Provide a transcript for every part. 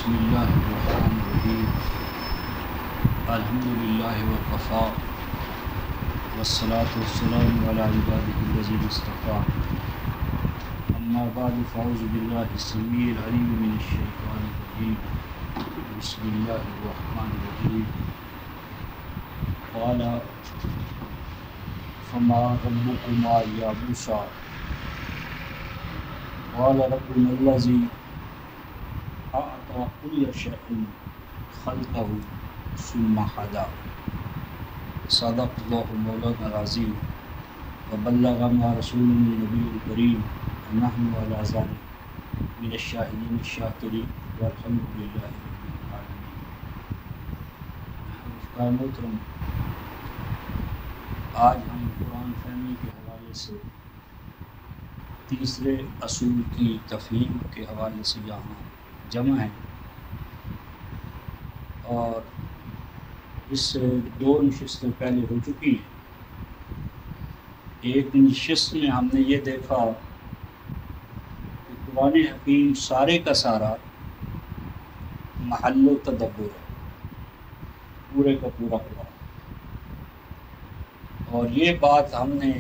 بسم اللہ الرحمن الرحیم الحمدللہ وکفی والصلاة والسلام علی عبادہ الذین اصطفیٰ اما بعد فاعوذ باللہ السمیع العلیم من الشیطان الرجیم بسم اللہ الرحمن الرحیم قال فما ربکما یا موسیٰ قال ربنا الذی اعطى كل شيء خلقه ثم هدى صدق الله مولانا العظيم وبلغنا رسولنا النبي الكريم ونحن على ذلك من الشاهدين الشاكرين والحمد لله رب العالمين. محترم، آج ہم قرآن فہمی کے حوالے سے تیسرے اصول کی تفہیم کے حوالے سے یہاں جمع ہے، اور اس سے دو نشستیں پہلے ہو چکی ہیں. ایک نشست میں ہم نے یہ دیکھا کہ قرآن حکیم سارے کا سارا محل و تدبر ہے، پورے کا پورا قرآن. اور یہ بات ہم نے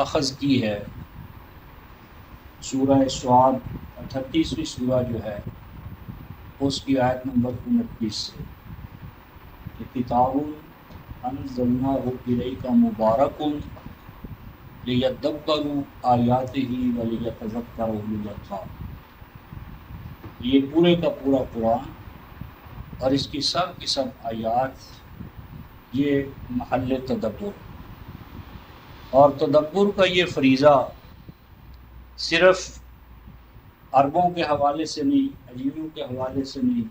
اخذ کی ہے سورہ صاد 38ویں سورہ جو ہے اس کی آیت نمبر 29 سے کہ کتاب انزلناہ الیک مبارک لیدبروا آیاتہ ولیتذکر اولو الالباب. یہ پورے کا پورا قرآن اور اس کی سب آیات یہ محل تدبر، اور تدبر کا یہ فریضہ صرف عربوں کے حوالے سے نہیں، عجمیوں کے حوالے سے نہیں،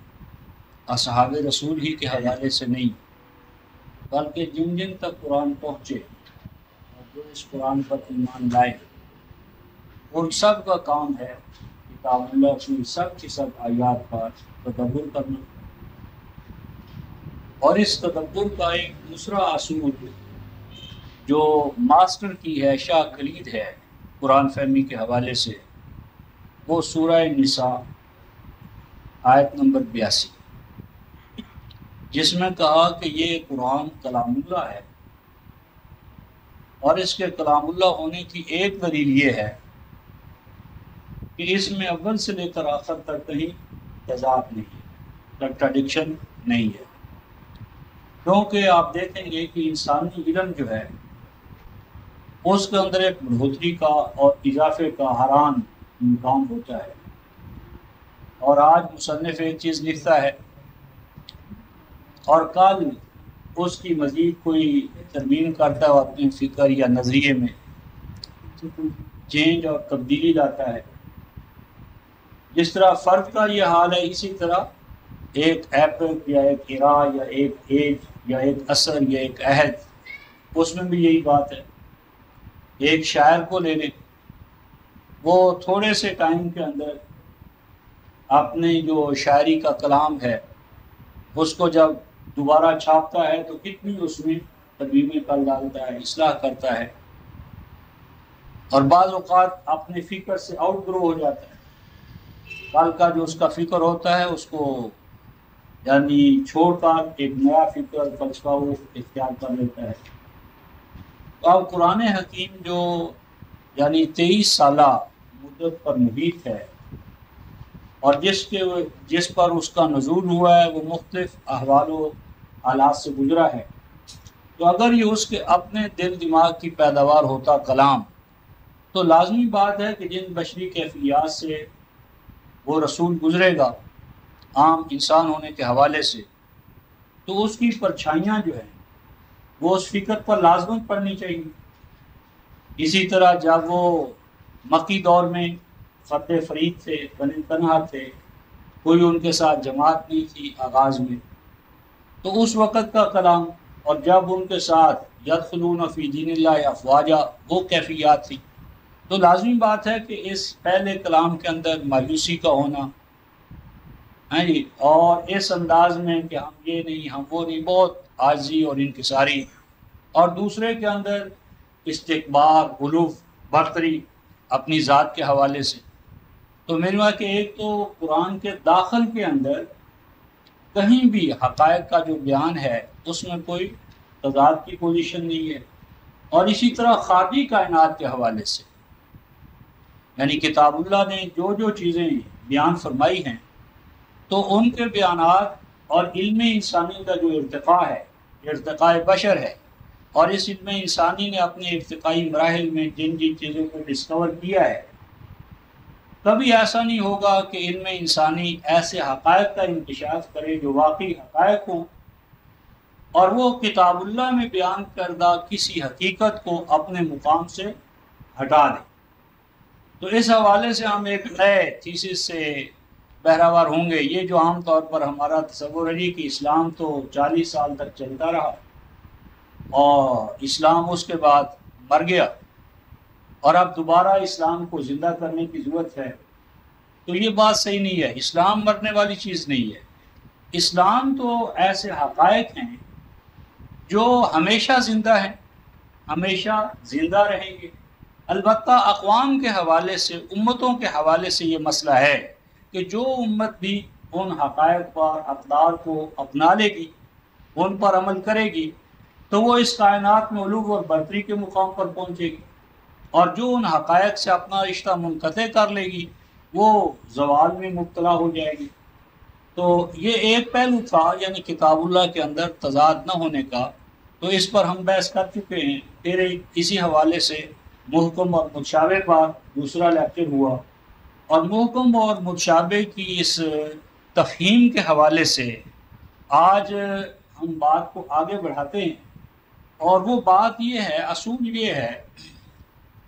اصحاب رسول ہی کے حوالے سے نہیں، بلکہ جن جن تک قرآن پہنچے اور جو اس قرآن پر ایمان لائے ان سب کا کام ہے کتاب اللہ کی سب آیات پر تدبر کرنا. اور اس تدبر کا ایک دوسرا اصول جو ماسٹر کی ہے، شاہ کلید ہے قرآن فہمی کے حوالے سے، وہ سورہ نساء آیت نمبر 82، جس میں کہا کہ یہ قرآن کلام اللہ ہے، اور اس کے کلام اللہ ہونے کی ایک دلیل یہ ہے کہ اس میں اول سے لے کر آخر تک کہیں تضاد نہیں ہے، کنٹراڈکشن نہیں ہے. کیونکہ آپ دیکھیں گے کہ انسانی علم جو ہے اس کے اندر ایک بڑھوتری کا اور اضافے کا حرام امکان ہوتا ہے. اور آج مصنف ایک چیز لکھتا ہے اور کل اس کی مزید کوئی ترمیم کرتا ہے اور اپنے فکر یا نظریے میں چینج اور تبدیلی لاتا ہے. جس طرح فرد کا یہ حال ہے، اسی طرح ایک ایپک یا ایک ایرا یا ایک ایج یا ایک اثر یا ایک عہد، اس میں بھی یہی بات ہے. ایک شاعر کو لے لیں، وہ تھوڑے سے ٹائم کے اندر اپنے جو شاعری کا کلام ہے اس کو جب دوبارہ چھاپتا ہے تو کتنی اس میں ترمیمیں کر ڈالتا ہے، اصلاح کرتا ہے، اور بعض اوقات اپنے فکر سے آؤٹ گرو ہو جاتا ہے. کل کا جو اس کا فکر ہوتا ہے اس کو یعنی چھوڑ کر ایک نیا فکر فلسفہ وہ اختیار کر لیتا ہے. تو اب قرآن حکیم جو یعنی 23 سالہ مدت پر محیط ہے اور جس پر اس کا نزول ہوا ہے وہ مختلف احوال و حالات سے گزرا ہے، تو اگر یہ اس کے اپنے دل دماغ کی پیداوار ہوتا کلام، تو لازمی بات ہے کہ جن بشری کیفیات سے وہ رسول گزرے گا عام انسان ہونے کے حوالے سے، تو اس کی پرچھائیاں جو ہیں وہ اس فکر پر لازماً پڑنی چاہیے. اسی طرح جب وہ مکی دور میں فرد فرید تھے، بن تنہا تھے، کوئی ان کے ساتھ جماعت نہیں تھی آغاز میں، تو اس وقت کا کلام، اور جب ان کے ساتھ یدخلون فی دین اللہ افواجا وہ کیفیات تھی، تو لازمی بات ہے کہ اس پہلے کلام کے اندر مایوسی کا ہونا ہے جی، اور اس انداز میں کہ ہم یہ نہیں ہم وہ نہیں، بہت عاجزی اور انکساری، اور دوسرے کے اندر استکبار، غلو، برتری اپنی ذات کے حوالے سے. تو میرے وہاں کہ ایک تو قرآن کے داخل کے اندر کہیں بھی حقائق کا جو بیان ہے اس میں کوئی تضاد کی پوزیشن نہیں ہے، اور اسی طرح خارجی کائنات کے حوالے سے یعنی کتاب اللہ نے جو جو چیزیں بیان فرمائی ہیں تو ان کے بیانات اور علم انسانی کا جو ارتقاء ہے، ارتقاء بشر ہے، اور اس علم انسانی نے اپنے ارتقائی مراحل میں جن جن چیزوں کو ڈسکور کیا ہے، کبھی ایسا نہیں ہوگا کہ علم انسانی ایسے حقائق کا انکشاف کرے جو واقعی حقائق ہوں اور وہ کتاب اللہ میں بیان کردہ کسی حقیقت کو اپنے مقام سے ہٹا دے۔ تو اس حوالے سے ہم ایک نئے تھیسس سے بہراور ہوں گے۔ یہ جو عام طور پر ہمارا تصور ہے کہ اسلام تو 40 سال تک چلتا رہا اور اسلام اس کے بعد مر گیا اور اب دوبارہ اسلام کو زندہ کرنے کی ضرورت ہے، تو یہ بات صحیح نہیں ہے۔ اسلام مرنے والی چیز نہیں ہے۔ اسلام تو ایسے حقائق ہیں جو ہمیشہ زندہ ہیں، ہمیشہ زندہ رہیں گے۔ البتہ اقوام کے حوالے سے، امتوں کے حوالے سے یہ مسئلہ ہے کہ جو امت بھی ان حقائق پر اقدار کو اپنا لے گی، ان پر عمل کرے گی، تو وہ اس کائنات میں علو اور برتری کے مقام پر پہنچے گی، اور جو ان حقائق سے اپنا رشتہ منقطع کر لے گی وہ زوال میں مبتلا ہو جائے گی۔ تو یہ ایک پہلو تھا یعنی کتاب اللہ کے اندر تضاد نہ ہونے کا، تو اس پر ہم بحث کر چکے ہیں۔ پھر اسی حوالے سے محکم اور متشابہ پر دوسرا لیکچر ہوا، اور محکم اور متشابہ کی اس تفہیم کے حوالے سے آج ہم بات کو آگے بڑھاتے ہیں، اور وہ بات یہ ہے، اصول یہ ہے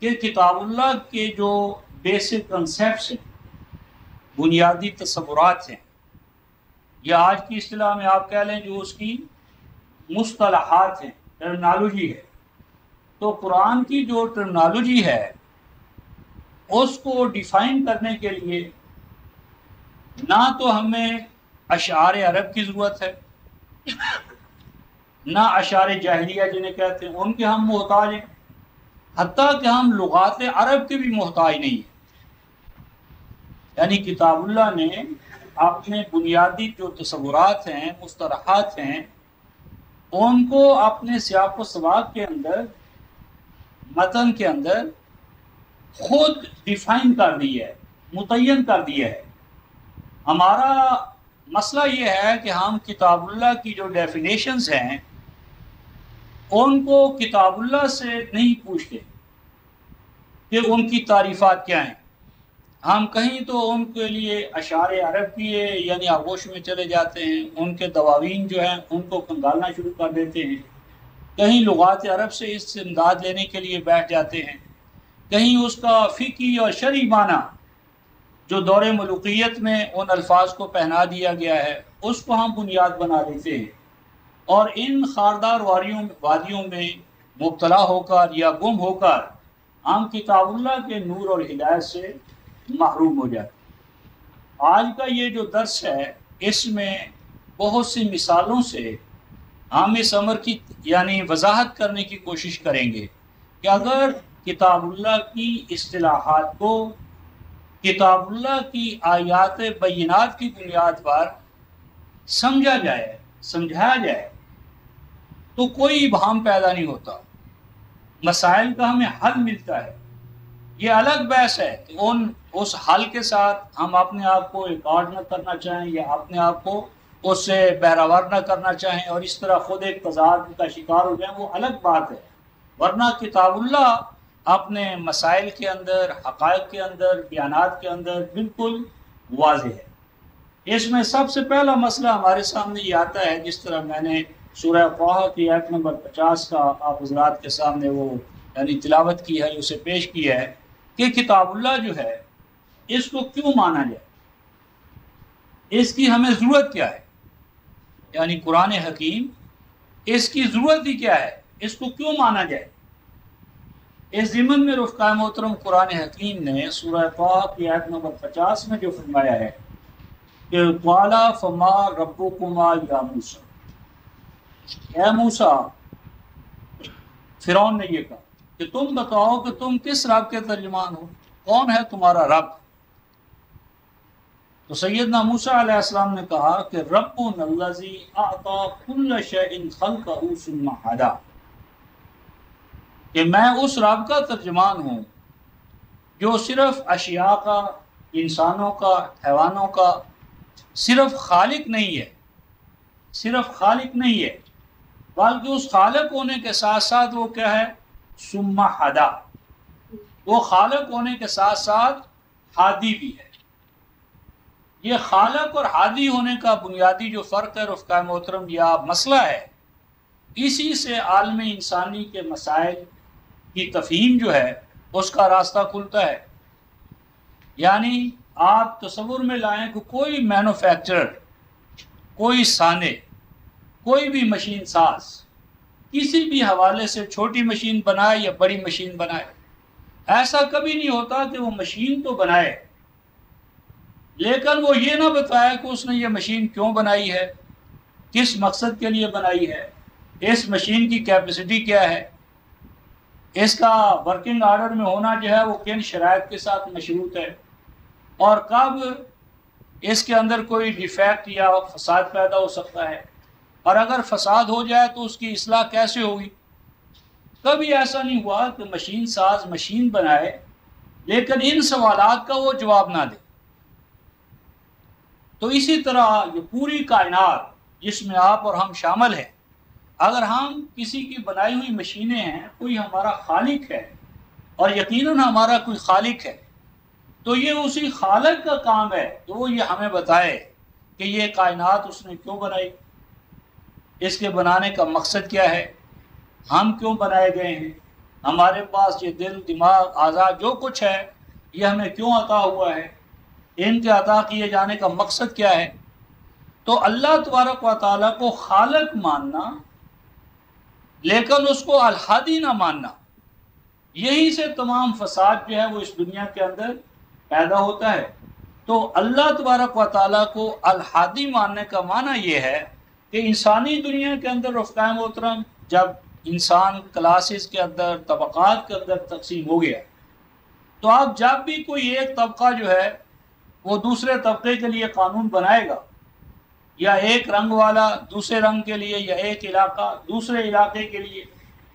کہ کتاب اللہ کے جو بیسک کنسیپٹس ہیں، بنیادی تصورات ہیں، یا آج کی اصطلاح میں آپ کہہ لیں جو اس کی مصطلحات ہیں، ٹرمنالوجی ہے، تو قرآن کی جو ٹرمنالوجی ہے اس کو ڈیفائن کرنے کے لیے نہ تو ہمیں اشعار عرب کی ضرورت ہے، نہ اشعار جاہلیہ جنہیں کہتے ہیں ان کے ہم محتاج ہیں، حتیٰ کہ ہم لغات عرب کے بھی محتاج نہیں ہیں۔ یعنی کتاب اللہ نے اپنے بنیادی جو تصورات ہیں، مصطلحات ہیں، ان کو اپنے سیاق و سباق کے اندر، متن کے اندر خود ڈیفائن کر دی ہے، متعین کر دیا ہے۔ ہمارا مسئلہ یہ ہے کہ ہم کتاب اللہ کی جو ڈیفینیشنز ہیں ان کو کتاب اللہ سے نہیں پوچھتے کہ ان کی تعریفات کیا ہیں۔ ہم کہیں تو ان کے لیے اشعار عرب کی یعنی آغوش میں چلے جاتے ہیں، ان کے دواوین جو ہیں ان کو کنگالنا شروع کر دیتے ہیں، کہیں لغات عرب سے اس سے امداد لینے کے لیے بیٹھ جاتے ہیں، کہیں اس کا فقہی اور شرعی معنی جو دور ملوکیت میں ان الفاظ کو پہنا دیا گیا ہے اس کو ہم بنیاد بنا لیتے ہیں، اور ان خاردار وادیوں میں مبتلا ہو کر یا گم ہو کر ہم کتاب اللہ کے نور اور ہدایت سے محروم ہو جاتے ہیں۔ آج کا یہ جو درس ہے اس میں بہت سی مثالوں سے ہم اس امر کی یعنی وضاحت کرنے کی کوشش کریں گے کہ اگر کتاب اللہ کی اصطلاحات کو کتاب اللہ کی آیات بینات کی بنیاد پر سمجھا جائے، سمجھایا جائے، تو کوئی ابہام پیدا نہیں ہوتا، مسائل کا ہمیں حل ملتا ہے۔ یہ الگ بحث ہے کہ اس حل کے ساتھ ہم اپنے آپ کو ریکارڈ نہ کرنا چاہیں یا اپنے آپ کو اس سے بہراور نہ کرنا چاہیں اور اس طرح خود ایک تضاد کا شکار ہو جائیں، وہ الگ بات ہے۔ ورنہ کتاب اللہ اپنے مسائل کے اندر، حقائق کے اندر، بیانات کے اندر بالکل واضح ہے۔ اس میں سب سے پہلا مسئلہ ہمارے سامنے یہ آتا ہے، جس طرح میں نے سورہ طٰہٰ کی آیت نمبر 50 کا آپ حضرات کے سامنے وہ یعنی تلاوت کی ہے، اسے پیش کیا ہے کہ کتاب اللہ جو ہے اس کو کیوں مانا جائے، اس کی ہمیں ضرورت کیا ہے، یعنی قرآن حکیم اس کی ضرورت ہی کیا ہے، اس کو کیوں مانا جائے۔ اس ضمن میں رفقائے محترم قرآن حکیم نے سورہ طٰہٰ کی آیت نمبر 50 میں جو فرمایا ہے کہ قَالَ فَمَا رَبُّكُمَا يَا مُوسَىٰ، اے موسیٰ، فرعون نے یہ کہا کہ تم بتاؤ کہ تم کس رب کے ترجمان ہو، کون ہے تمہارا رب۔ تو سیدنا موسیٰ علیہ السلام نے کہا کہ ربنا الذی اعطی کل شیء خلقہ ثم ہدی، کہ میں اس رب کا ترجمان ہوں جو صرف اشیاء کا، انسانوں کا، حیوانوں کا صرف خالق نہیں ہے، صرف خالق نہیں ہے، بلکہ اس خالق ہونے کے ساتھ ساتھ وہ کیا ہے؟ ثم ہدی، وہ خالق ہونے کے ساتھ ساتھ ہادی بھی ہے۔ یہ خالق اور ہادی ہونے کا بنیادی جو فرق ہے رفقائے محترم یا مسئلہ ہے، اسی سے عالم انسانی کے مسائل کی تفہیم جو ہے اس کا راستہ کھلتا ہے۔ یعنی آپ تصور میں لائیں کہ کوئی مینوفیکچرر، کوئی صانع، کوئی بھی مشین ساز کسی بھی حوالے سے چھوٹی مشین بنائے یا بڑی مشین بنائے، ایسا کبھی نہیں ہوتا کہ وہ مشین تو بنائے لیکن وہ یہ نہ بتایا کہ اس نے یہ مشین کیوں بنائی ہے، کس مقصد کے لیے بنائی ہے، اس مشین کی کیپیسٹی کیا ہے، اس کا ورکنگ آرڈر میں ہونا جو ہے وہ کن شرائط کے ساتھ مشروط ہے، اور کب اس کے اندر کوئی ڈیفیکٹ یا فساد پیدا ہو سکتا ہے، اور اگر فساد ہو جائے تو اس کی اصلاح کیسے ہوگی۔ کبھی ایسا نہیں ہوا کہ مشین ساز مشین بنائے لیکن ان سوالات کا وہ جواب نہ دے۔ تو اسی طرح یہ پوری کائنات جس میں آپ اور ہم شامل ہیں، اگر ہم کسی کی بنائی ہوئی مشینیں ہیں، کوئی ہمارا خالق ہے اور یقیناً ہمارا کوئی خالق ہے، تو یہ اسی خالق کا کام ہے کہ وہ یہ ہمیں بتائے کہ یہ کائنات اس نے کیوں بنائی، اس کے بنانے کا مقصد کیا ہے، ہم کیوں بنائے گئے ہیں، ہمارے پاس یہ دل، دماغ، اعضاء جو کچھ ہے یہ ہمیں کیوں عطا ہوا ہے، ان کے عطا کیے جانے کا مقصد کیا ہے۔ تو اللہ تبارک و تعالیٰ کو خالق ماننا لیکن اس کو الہادی نہ ماننا، یہی سے تمام فساد جو ہے وہ اس دنیا کے اندر پیدا ہوتا ہے۔ تو اللہ تبارک و تعالیٰ کو الہادی ماننے کا معنی یہ ہے کہ انسانی دنیا کے اندر رفقائے محترم جب انسان کلاسز کے اندر، طبقات کے اندر تقسیم ہو گیا، تو اب جب بھی کوئی ایک طبقہ جو ہے وہ دوسرے طبقے کے لیے قانون بنائے گا، یا ایک رنگ والا دوسرے رنگ کے لیے، یا ایک علاقہ دوسرے علاقے کے لیے،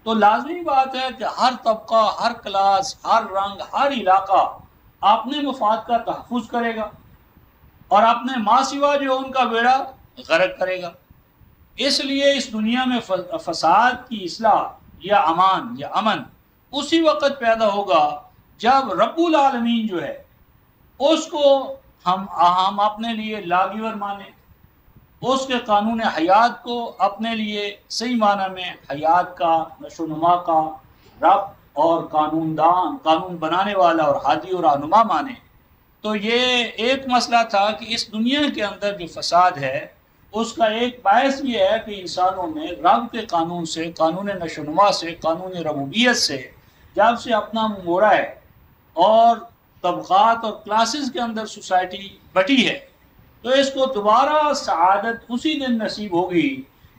تو لازمی بات ہے کہ ہر طبقہ، ہر کلاس، ہر رنگ، ہر علاقہ اپنے مفاد کا تحفظ کرے گا اور اپنے ماں سوا جو ان کا بیڑا غرق کرے گا۔ اس لیے اس دنیا میں فساد کی اصلاح یا امان یا امن اسی وقت پیدا ہوگا جب رب العالمین جو ہے اس کو ہم اپنے لیے لاگیور مانیں، اس کے قانون حیات کو اپنے لیے صحیح معنی میں حیات کا، نشو و نما کا رب اور قانون دان، قانون بنانے والا اور ہادی اور رہنما مانیں۔ تو یہ ایک مسئلہ تھا کہ اس دنیا کے اندر جو فساد ہے اس کا ایک باعث یہ ہے کہ انسانوں نے رب کے قانون سے، قانون نشو و نما سے، قانون ربوبیت سے جب سے اپنا منہ موڑا ہے اور طبقات اور کلاسز کے اندر سوسائٹی بٹی ہے، تو اس کو دوبارہ سعادت اسی دن نصیب ہوگی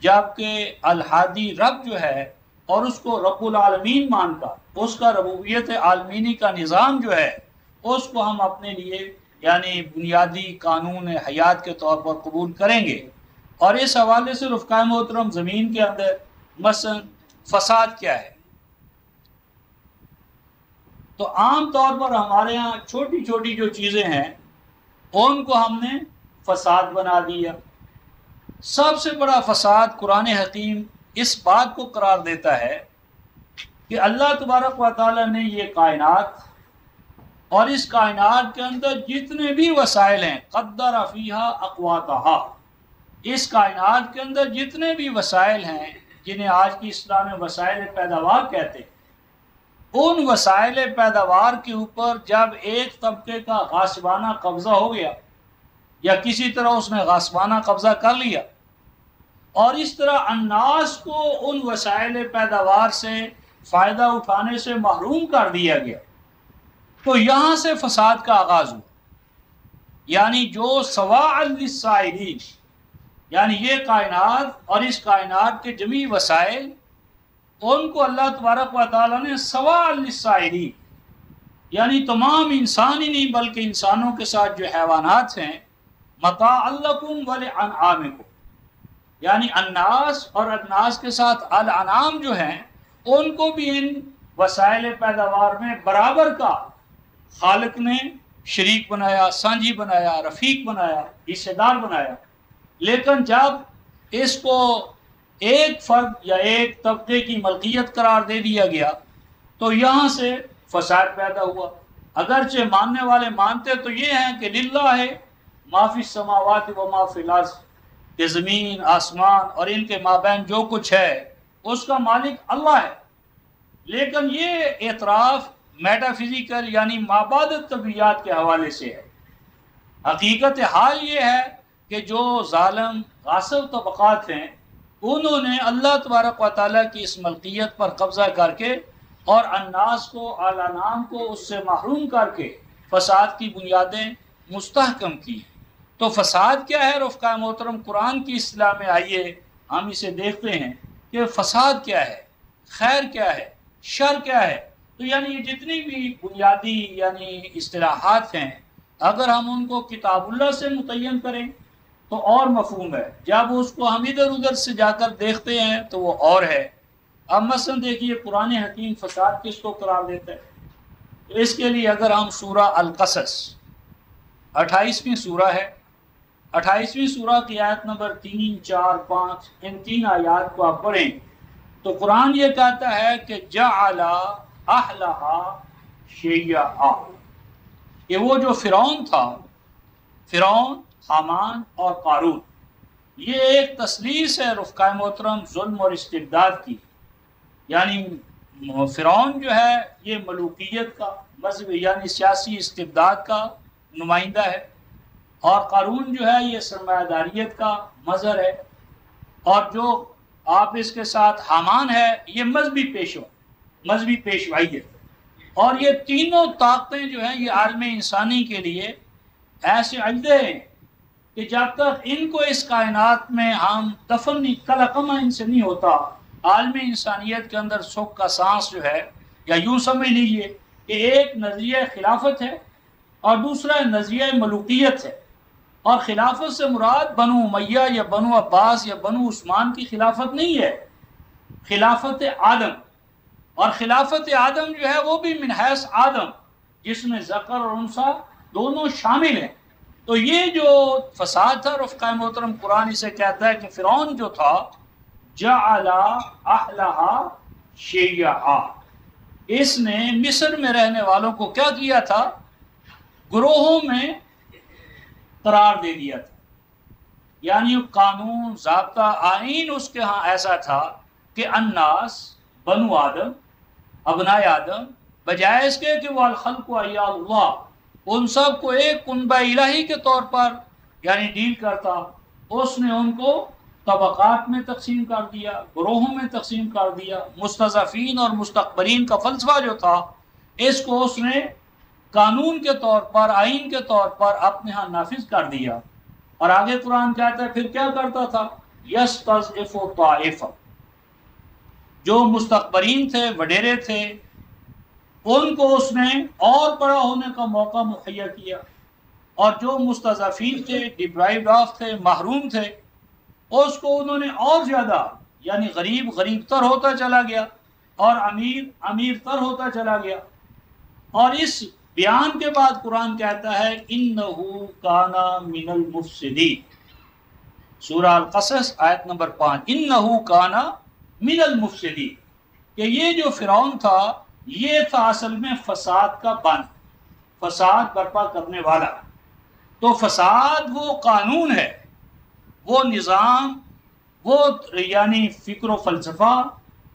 جب کہ الہادی رب جو ہے اور اس کو رب العالمین مان کر اس کا ربوبیت عالمینی کا نظام جو ہے اس کو ہم اپنے لیے یعنی بنیادی قانون حیات کے طور پر قبول کریں گے۔ اور اس حوالے سے رفقائے محترم زمین کے اندر مثلا فساد کیا ہے، تو عام طور پر ہمارے ہاں چھوٹی چھوٹی جو چیزیں ہیں ان کو ہم نے فساد بنا دیا۔ سب سے بڑا فساد قرآن حکیم اس بات کو قرار دیتا ہے کہ اللہ تبارک و تعالیٰ نے یہ کائنات اور اس کائنات کے اندر جتنے بھی وسائل ہیں، قدر فیہا اقواتہا، اس کائنات کے اندر جتنے بھی وسائل ہیں جنہیں آج کی اصطلاح میں وسائل پیداوار کہتے ہیں، ان وسائل پیداوار کے اوپر جب ایک طبقے کا غاصبانہ قبضہ ہو گیا یا کسی طرح اس نے غاصبانہ قبضہ کر لیا اور اس طرح الناس کو ان وسائل پیداوار سے فائدہ اٹھانے سے محروم کر دیا گیا، تو یہاں سے فساد کا آغاز ہوا۔ یعنی جو سواء للسائلین، یعنی یہ کائنات اور اس کائنات کے جمیع وسائل ان کو اللہ تبارک و تعالیٰ نے سواء للسائلین، یعنی تمام انسان ہی نہیں بلکہ انسانوں کے ساتھ جو حیوانات ہیں متاع لکم ولانعامکم، یعنی الناس اور الناس کے ساتھ الانعام جو ہیں ان کو بھی ان وسائل پیداوار میں برابر کا خالق نے شریک بنایا، سانجھی بنایا، رفیق بنایا، حصے دار بنایا۔ لیکن جب اس کو ایک فرد یا ایک طبقے کی ملکیت قرار دے دیا گیا تو یہاں سے فساد پیدا ہوا۔ اگرچہ ماننے والے مانتے تو یہ ہیں کہ للہ ہے ما فی السماوات و ما فی الارض، کہ زمین آسمان اور ان کے مابین جو کچھ ہے اس کا مالک اللہ ہے، لیکن یہ اعتراف میٹا فزیکل یعنی مابعد الطبیعیات کے حوالے سے ہے۔ حقیقت حال یہ ہے کہ جو ظالم غاصب طبقات ہیں انہوں نے اللہ تبارک و تعالیٰ کی اس ملکیت پر قبضہ کر کے اور الناس کو الانام کو اس سے محروم کر کے فساد کی بنیادیں مستحکم کی۔ تو فساد کیا ہے رفقا محترم؟ قرآن کی اصطلاح میں آئیے ہم اسے دیکھتے ہیں کہ فساد کیا ہے، خیر کیا ہے، شر کیا ہے۔ تو یعنی یہ جتنی بھی بنیادی یعنی اصطلاحات ہیں اگر ہم ان کو کتاب اللہ سے متعین کریں تو اور مفہوم ہے، جب اس کو ہم ادھر ادھر سے جا کر دیکھتے ہیں تو وہ اور ہے۔ اب مثلا دیکھیے قرآن حکیم فساد کس کو قرار دیتا ہے؟ اس کے لیے اگر ہم سورہ القصص 28ویں سورہ ہے، 28ویں سورہ کی آیت نمبر 3، 4، 5 ان 3 آیات کو آپ پڑھیں تو قرآن یہ کہتا ہے کہ جعل اہلہا شیعا، کہ وہ جو فرعون تھا، فرعون، حامان اور قارون، یہ ایک تثلیث ہے رفقائے محترم ظلم اور استبداد کی۔ یعنی فرعون جو ہے یہ ملوکیت کا مذہب یعنی سیاسی استبداد کا نمائندہ ہے، اور قارون جو ہے یہ سرمایہ داریت کا مظہر ہے، اور جو آپ اس کے ساتھ حامان ہے یہ مذہبی پیشوائی ہے۔ اور یہ تینوں طاقتیں جو ہیں یہ عالم انسانی کے لیے ایسے عہدے ہیں کہ جب تک ان کو اس کائنات میں ہم دفن نہیں کلقمہ ان سے نہیں ہوتا، عالم انسانیت کے اندر سکھ کا سانس جو ہے، یا یوں سمجھ لیجئے کہ ایک نظریہ خلافت ہے اور دوسرا نظریہ ملوکیت ہے، اور خلافت سے مراد بنو امیہ یا بنو عباس یا بنو عثمان کی خلافت نہیں ہے، خلافت آدم، اور خلافت آدم جو ہے وہ بھی من حیث آدم جس میں ذکر اور انثیٰ دونوں شامل ہیں۔ تو یہ جو فساد تھا رفقائے محترم قرآن اسے کہتا ہے کہ فرعون جو تھا جعل اہلہا شیعا، اس نے مصر میں رہنے والوں کو کیا کیا تھا؟ گروہوں میں قرار دے دیا تھا۔ یعنی قانون، ضابطہ، آئین اس کے ہاں ایسا تھا کہ الناس، بنو آدم، ابناء آدم، بجائے اس کے کہ وہ الخلق و عیال اللہ ان سب کو ایک کنبہ الہی کے طور پر یعنی ڈیل کرتا، اس نے ان کو طبقات میں تقسیم کر دیا، گروہوں میں تقسیم کر دیا۔ مستضعفین اور مستکبرین کا فلسفہ جو تھا اس کو اس نے قانون کے طور پر، آئین کے طور پر اپنے ہاں نافذ کر دیا۔ اور آگے قرآن کہتا ہے پھر کیا کرتا تھا؟ یستضعف طائفہ، جو مستکبرین تھے، وڈیرے تھے، ان کو اس نے اور بڑا ہونے کا موقع مہیا کیا، اور جو مستضعفین تھے، ڈپرائیوڈ آف تھے، محروم تھے، اس کو انہوں نے اور زیادہ یعنی غریب تر ہوتا چلا گیا اور امیر تر ہوتا چلا گیا۔ اور اس بیان کے بعد قرآن کہتا ہے انہو کانا من المفسدین، سورہ القصص آیت نمبر 5، انہو کانا من المفسدین، کہ یہ جو فرعون تھا یہ تھا اصل میں فساد کا بند، فساد برپا کرنے والا۔ تو فساد وہ قانون ہے، وہ نظام، وہ یعنی فکر و فلسفہ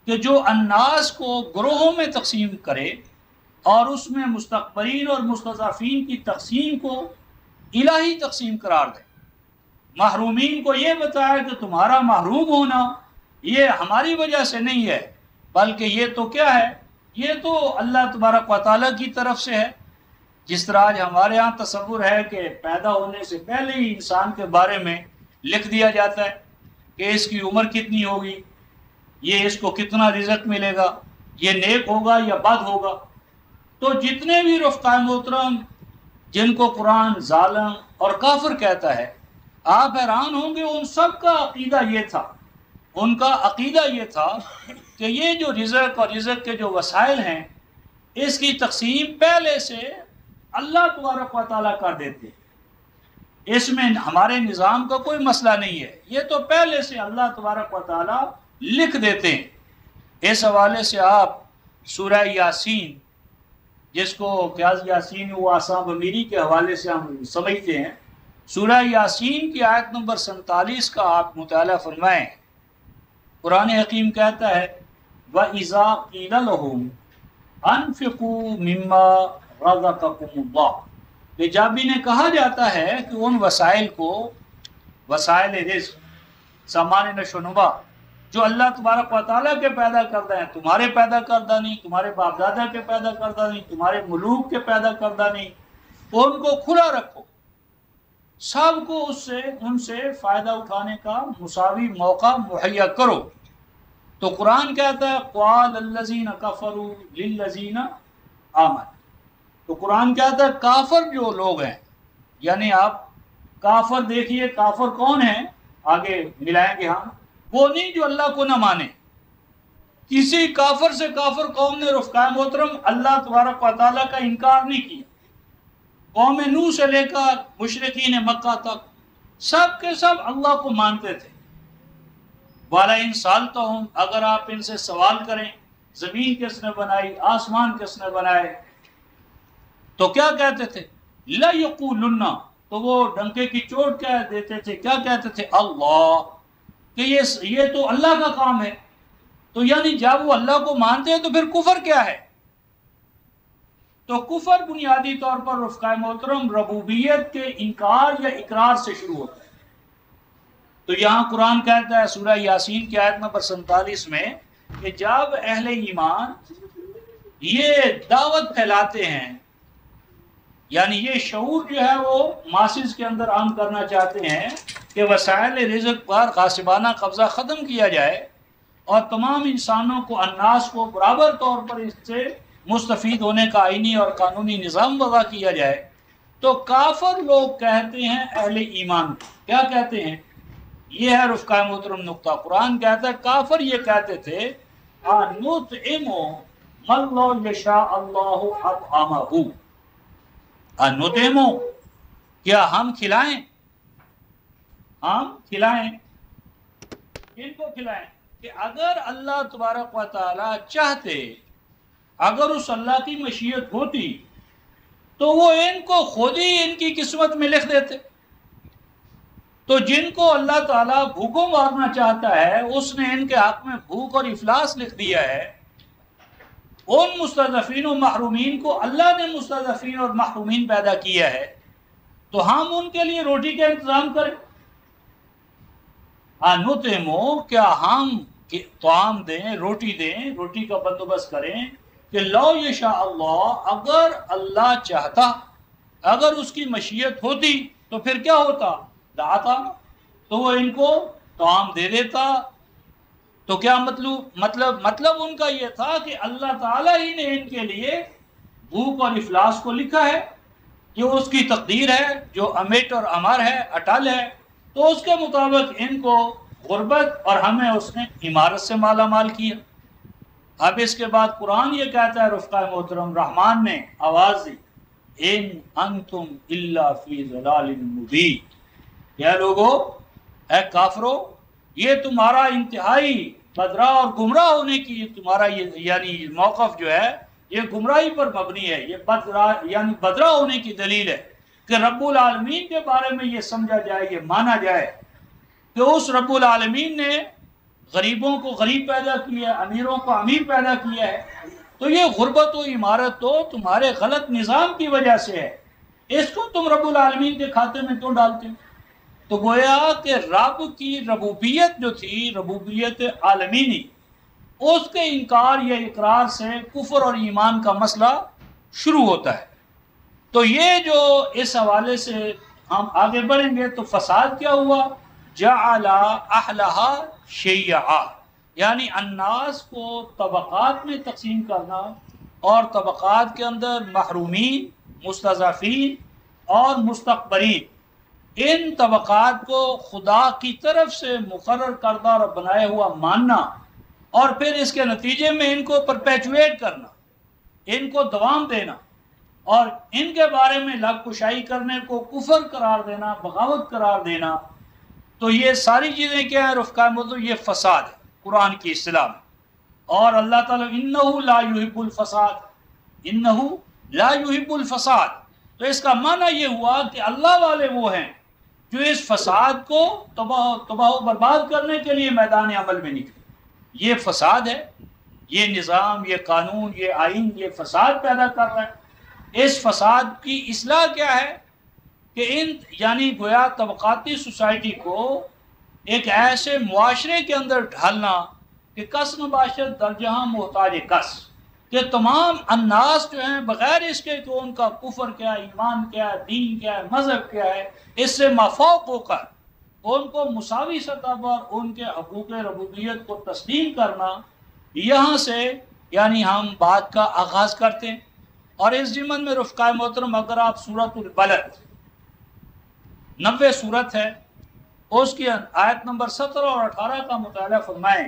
کہ جو الناس کو گروہوں میں تقسیم کرے اور اس میں مستکبرین اور مستضعفین کی تقسیم کو الہی تقسیم قرار دے، محرومین کو یہ بتایا کہ تمہارا محروم ہونا یہ ہماری وجہ سے نہیں ہے، بلکہ یہ تو کیا ہے؟ یہ تو اللہ تبارک و تعالیٰ کی طرف سے ہے۔ جس طرح آج ہمارے ہاں تصور ہے کہ پیدا ہونے سے پہلے ہی انسان کے بارے میں لکھ دیا جاتا ہے کہ اس کی عمر کتنی ہوگی، یہ اس کو کتنا رزق ملے گا، یہ نیک ہوگا یا بد ہوگا۔ تو جتنے بھی رفقائے محترم جن کو قرآن ظالم اور کافر کہتا ہے آپ حیران ہوں گے ان سب کا عقیدہ یہ تھا، ان کا عقیدہ یہ تھا کہ یہ جو رزق اور رزق کے جو وسائل ہیں اس کی تقسیم پہلے سے اللہ تبارک و تعالیٰ کر دیتے، اس میں ہمارے نظام کا کوئی مسئلہ نہیں ہے، یہ تو پہلے سے اللہ تبارک و تعالیٰ لکھ دیتے ہیں۔ اس حوالے سے آپ سورہ یاسین، جس کو کیا یاسین و آسام امیری کے حوالے سے ہم سمجھتے ہیں، سورہ یاسین کی آیت نمبر 47 کا آپ مطالعہ فرمائیں۔ قرآن حکیم کہتا ہے وَإِذَا قِيلَ لَهُمْ أَنفِقُوا مِمَّا رَزَقَكُمُ اللَّهُ، کہ جب انہیں کہا جاتا ہے کہ ان وسائل کو، وسائل رزق، سامان نشو و نما جو اللہ تبارک و تعالیٰ کے پیدا کردہ ہیں، تمہارے پیدا کردہ نہیں، تمہارے باپ دادا کے پیدا کردہ نہیں، تمہارے ملوک کے پیدا کردہ نہیں، ان کو کھلا رکھو، سب کو ان سے فائدہ اٹھانے کا مساوی موقع مہیا کرو۔ تو قرآن کہتا ہے قال الذین کفروا للذین آمنوا، تو قرآن کہتا ہے کافر جو لوگ ہیں، یعنی آپ کافر دیکھیے کافر کون ہیں، آگے ملائیں گے ہم، وہ نہیں جو اللہ کو نہ مانے۔ کسی کافر سے کافر قوم نے رفقائے محترم اللہ تبارک و تعالیٰ کا انکار نہیں کیا، قوم نوح سے لے کر مشرکین مکہ تک سب کے سب اللہ کو مانتے تھے۔ وَلَئِن سَأَلْتَهُمْ، اگر آپ ان سے سوال کریں زمین کس نے بنائی، آسمان کس نے بنائے، تو کیا کہتے تھے؟ لَيَقُولُنَّ، تو وہ ڈنکے کی چوٹ کہہ دیتے تھے، کیا کہتے تھے؟ اللہ، کہ یہ تو اللہ کا کام ہے۔ تو یعنی جب وہ اللہ کو مانتے ہیں تو پھر کفر کیا ہے؟ تو کفر بنیادی طور پر رفقائے محترم ربوبیت کے انکار یا اقرار سے شروع ہوتا ہے۔ تو یہاں قرآن کہتا ہے سورہ یاسین کی آیت نمبر 47 میں کہ جب اہل ایمان یہ دعوت پھیلاتے ہیں، یعنی یہ شعور جو ہے وہ ماسز کے اندر عام کرنا چاہتے ہیں کہ وسائل رزق پر غاصبانہ قبضہ ختم کیا جائے اور تمام انسانوں کو، الناس کو برابر طور پر اس سے مستفید ہونے کا آئینی اور قانونی نظام وضع کیا جائے، تو کافر لوگ کہتے ہیں اہل ایمان کو، کیا کہتے ہیں؟ یہ ہے رفقائے محترم نقطہ۔ قرآن کہتا ہے کافر یہ کہتے تھے أَنُطْعِمُ مَن لَّوْ يَشَاءُ اللَّهُ أَطْعَمَهُ، أَنُطْعِمُ، کیا ہم کھلائیں، ہم کھلائیں، کن کو کھلائیں؟ کہ اگر اللہ تبارک و تعالی چاہتے، اگر اس اللہ کی مشیت ہوتی تو وہ ان کو خود ہی ان کی قسمت میں لکھ دیتے۔ تو جن کو اللہ تعالیٰ بھوکوں مارنا چاہتا ہے اس نے ان کے حق میں بھوک اور افلاس لکھ دیا ہے۔ ان مستضعفین و محرومین کو اللہ نے مستضعفین اور محرومین پیدا کیا ہے، تو ہم ان کے لیے روٹی کا انتظام کریں۔ انُطعِمُ، کیا ہم طعام دیں، روٹی دیں، روٹی کا بندوبست کریں کہ لو یشاء اللہ، اگر اللہ چاہتا، اگر اس کی مشیت ہوتی تو پھر کیا ہوتا؟ دعاتا، تو وہ ان کو طعام دے دیتا۔ تو کیا مطلب ان کا یہ تھا کہ اللہ تعالیٰ ہی نے ان کے لیے بھوک اور افلاس کو لکھا ہے، یہ اس کی تقدیر ہے جو امٹ اور امر ہے، اٹل ہے، تو اس کے مطابق ان کو غربت اور ہمیں اس نے عمارت سے مالا مال کیا۔ اب اس کے بعد قرآن یہ کہتا ہے رفقائے محترم، رحمان نے آواز دی ان انتم الا فی ضلال مبین، کیا لوگو، اے کافرو، یہ تمہارا انتہائی بدراہ اور گمراہ ہونے کی، تمہارا یہ یعنی موقف جو ہے یہ گمراہی پر مبنی ہے، یہ بدراہ ہونے کی دلیل ہے کہ رب العالمین کے بارے میں یہ سمجھا جائے، یہ مانا جائے کہ اس رب العالمین نے غریبوں کو غریب پیدا کیا ہے، امیروں کو امیر پیدا کیا ہے، تو یہ غربت و عمارت تو تمہارے غلط نظام کی وجہ سے ہے، اس کو تم رب العالمین کے کھاتے میں کیوں ڈالتے ہو؟ تو گویا کہ رب کی ربوبیت جو تھی، ربوبیت عالمینی، اس کے انکار یا اقرار سے کفر اور ایمان کا مسئلہ شروع ہوتا ہے۔ تو یہ جو اس حوالے سے ہم آگے بڑھیں گے تو فساد کیا ہوا؟ جعل اہلہا شیعا، یعنی الناس کو طبقات میں تقسیم کرنا، اور طبقات کے اندر محرومین، مستضعفین اور مستکبرین، ان طبقات کو خدا کی طرف سے مقرر کردہ اور بنایا ہوا ماننا، اور پھر اس کے نتیجے میں ان کو پرپیچویٹ کرنا، ان کو دوام دینا، اور ان کے بارے میں لگ کشائی کرنے کو کفر قرار دینا، بغاوت قرار دینا، تو یہ ساری چیزیں کیا ہیں رفقا مطلب یہ فساد ہے قرآن کی اصطلاح میں۔ اور اللہ تعالیٰ انہو لا یحب الفساد، انہو لا یحب الفساد، تو اس کا معنی یہ ہوا کہ اللہ والے وہ ہیں جو اس فساد کو تباہ و برباد کرنے کے لیے میدان عمل میں نکلے۔ یہ فساد ہے، یہ نظام، یہ قانون، یہ آئین، یہ فساد پیدا کر رہا ہے۔ اس فساد کی اصلاح کیا ہے کہ ان یعنی گویا طبقاتی سوسائٹی کو ایک ایسے معاشرے کے اندر ڈھالنا کہ کس مباشر در جہاں محتاج کس، کہ تمام الناس جو ہیں بغیر اس کے کہ ان کا کفر کیا ہے، ایمان کیا ہے، دین کیا ہے، مذہب کیا ہے، اس سے مافوق ہو کر ان کو مساوی سطح پر ان کے حقوق ربوبیت کو تسلیم کرنا، یہاں سے یعنی ہم بات کا آغاز کرتے ہیں۔ اور اس ضمن میں رفقائے محترم اگر آپ سورۃ البلد 90 سورت ہے، اس کی آیت نمبر 17 اور 18 کا مطالعہ فرمائیں،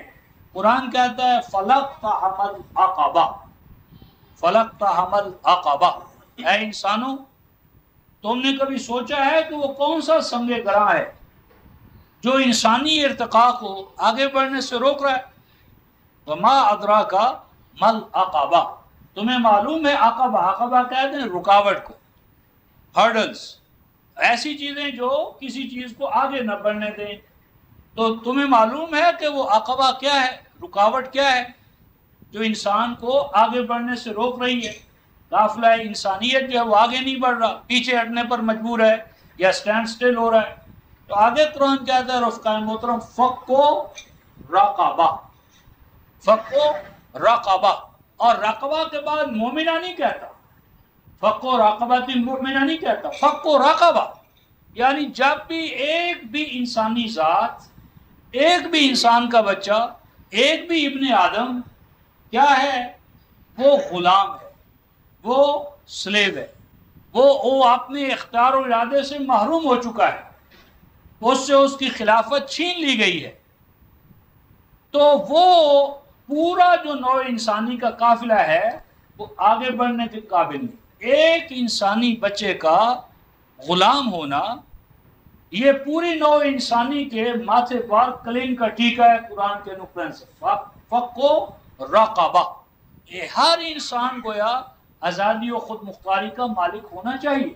قرآن کہتا ہے فَلَقْتَحَمَ الْعَقَبَةَ، فَلَقْتَحَمَ الْعَقَبَةَ، اے انسانوں تم نے کبھی سوچا ہے کہ وہ کون سا سنگ گراں ہے جو انسانی ارتقاء کو آگے بڑھنے سے روک رہا ہے؟ وَمَا أَدْرَاكَ مَا الْعَقَبَةُ، تمہیں معلوم ہے عقبہ، عقبہ کہتے ہیں رکاوٹ کو، ہرڈلز، ایسی چیزیں جو کسی چیز کو آگے نہ بڑھنے دیں، تو تمہیں معلوم ہے کہ وہ عقبہ کیا ہے، رکاوٹ کیا ہے جو انسان کو آگے بڑھنے سے روک رہی ہے۔ قافلہ انسانیت جو ہے وہ آگے نہیں بڑھ رہا، پیچھے ہٹنے پر مجبور ہے یا سٹینڈ سٹل ہو رہا ہے۔ تو آگے قرآن کہتا ہے رفقائے محترم فَقُّ رَقَبَہ، فَقُّ رَقَبَہ، اور رقبہ کے بعد مومنہ نہیں کہتا، فَقُّ رَقَبَۃٍ مؤمنہ نہیں کہتا، فَقُّ رَقَبَہ، یعنی جب بھی ایک بھی انسانی ذات، ایک بھی انسان کا بچہ، ایک بھی ابن آدم کیا ہے، وہ غلام ہے، وہ سلیو ہے، وہ اپنے اختیار و ارادے سے محروم ہو چکا ہے، اس سے اس کی خلافت چھین لی گئی ہے، تو وہ پورا جو نوع انسانی کا قافلہ ہے وہ آگے بڑھنے کے قابل نہیں۔ ایک انسانی بچے کا غلام ہونا یہ پوری نوع انسانی کے ماتھے پر کلیم کا ٹیکا ہے قرآن کے نقطہ سے۔ فَقُّ رَقَبَہ، یہ ہر انسان گویا آزادی و خود مختاری کا مالک ہونا چاہیے۔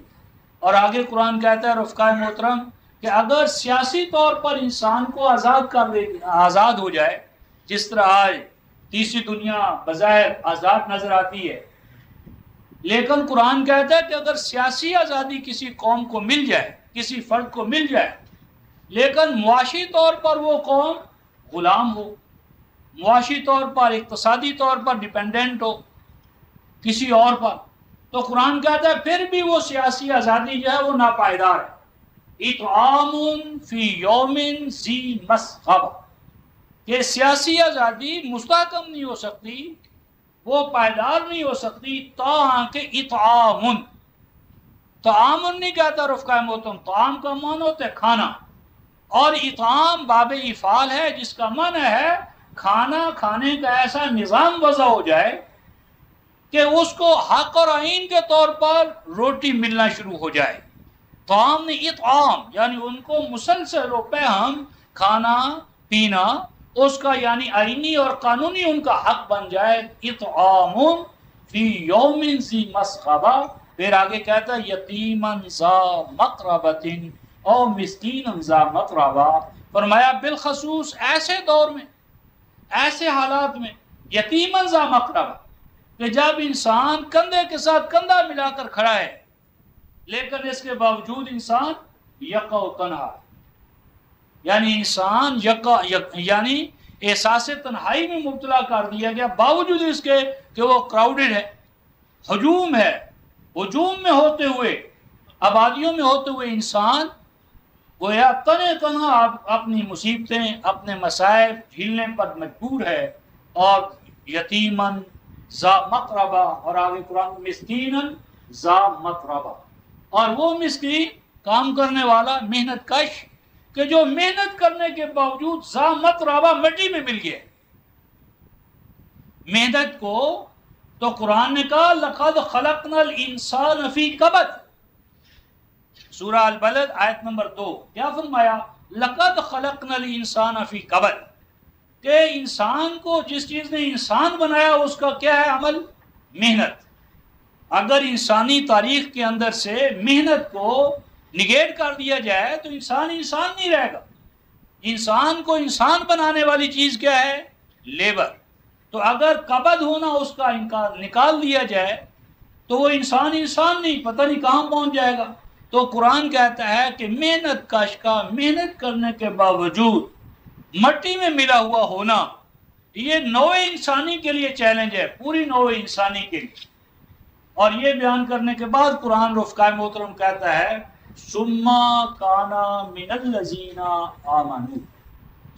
اور آگے قرآن کہتا ہے رفقائے محترم کہ اگر سیاسی طور پر انسان کو آزاد ہو جائے، جس طرح آج تیسری دنیا بظاہر آزاد نظر آتی ہے، لیکن قرآن کہتا ہے کہ اگر سیاسی آزادی کسی قوم کو مل جائے، کسی فرد کو مل جائے، لیکن معاشی طور پر وہ قوم غلام ہو، معاشی طور پر اقتصادی طور پر ڈیپینڈنٹ ہو کسی اور پر، تو قرآن کہتا ہے پھر بھی وہ سیاسی آزادی جو ہے وہ ناپائیدار ہے۔ اطعام فی یوم ذی مسغبہ، کہ سیاسی آزادی مستحکم نہیں ہو سکتی، وہ پائیدار نہیں ہو سکتی تاہاں کہ اطعام، طعام نہیں کہتا رفقائے محترم، طعام کا معنی ہوتا ہے کھانا، اور اطعام باب افعال ہے جس کا معنی ہے کھانا کھانے کا ایسا نظام وضع ہو جائے کہ اس کو حق اور عین کے طور پر روٹی ملنا شروع ہو جائے۔ طعام نے اطعام یعنی ان کو مسلسل روپے ہم کھانا پینا اس کا یعنی آئینی اور قانونی ان کا حق بن جائے۔ اطعام فی یوم ذی مسغبہ، پھر آگے کہتا ہے یتیما ذا مقربۃ او مسکینا ذا متربہ، فرمایا بالخصوص ایسے دور میں، ایسے حالات میں یتیما ذا مقربہ، کہ جب انسان کندھے کے ساتھ کندھا ملا کر کھڑا ہے لیکن اس کے باوجود انسان یکا و تنہا، یعنی انسان یعنی احساس تنہائی میں مبتلا کر دیا گیا باوجود اس کے کہ وہ کراؤڈڈ ہے، ہجوم ہے، ہجوم میں ہوتے ہوئے، آبادیوں میں ہوتے ہوئے انسان گویا تنہا اپنی مصیبتیں، اپنے مسائب جھیلنے پر مجبور ہے۔ اور یتیمن ذا مقربہ، اور آگے قرآن مسکینن ذا متربہ، اور وہ مسکین کام کرنے والا، محنت کش، کہ جو محنت کرنے کے باوجود زامت رابا مٹی میں مل گئے محنت کو. تو قرآن نے کہا لَقَدْ خَلَقْنَا الْإِنسَانَ فِي كَبَدٍ، سورہ البلد آیت نمبر 2. کیا فرمایا؟ لَقَدْ خَلَقْنَا الْإِنسَانَ فِي كَبَدٍ، کہ انسان کو جس چیز نے انسان بنایا اس کا کیا ہے عمل؟ محنت. اگر انسانی تاریخ کے اندر سے محنت کو نگیٹ کر دیا جائے تو انسان نہیں رہے گا. انسان کو انسان بنانے والی چیز کیا ہے؟ لیبر. تو اگر کبد ہونا اس کا نکال دیا جائے تو وہ انسان نہیں، پتہ نہیں کہاں پہنچ جائے گا. تو قرآن کہتا ہے کہ محنت کش کا محنت کرنے کے باوجود مٹی میں ملا ہوا ہونا، یہ نوع انسانی کے لیے چیلنج ہے، پوری نوع انسانی کے لیے. اور یہ بیان کرنے کے بعد قرآن رفقائے محترم کہتا ہے ثم کان من الذین آمنوا.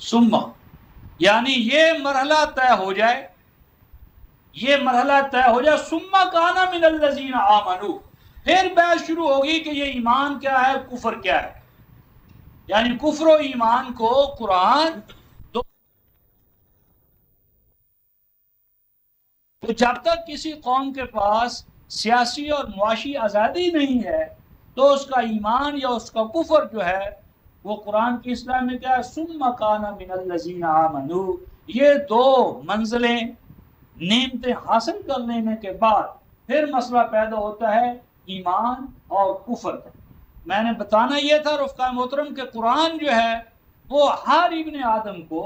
ثم یعنی یہ مرحلہ طے ہو جائے، ثم کان من الذین آمنوا، پھر بحث شروع ہوگی کہ یہ ایمان کیا ہے، کفر کیا ہے. یعنی کفر و ایمان کو قرآن تو جب تک کسی قوم کے پاس سیاسی اور معاشی آزادی نہیں ہے تو اس کا ایمان یا اس کا کفر جو ہے وہ قرآن کی اصطلاح میں کیا ہے، ثم کان من الذین آمنوا. یہ دو منزلیں نعمتیں حاصل کر لینے کے بعد پھر مسئلہ پیدا ہوتا ہے ایمان اور کفر کا. میں نے بتانا یہ تھا رفقائے محترم کہ قرآن جو ہے وہ ہر ابن آدم کو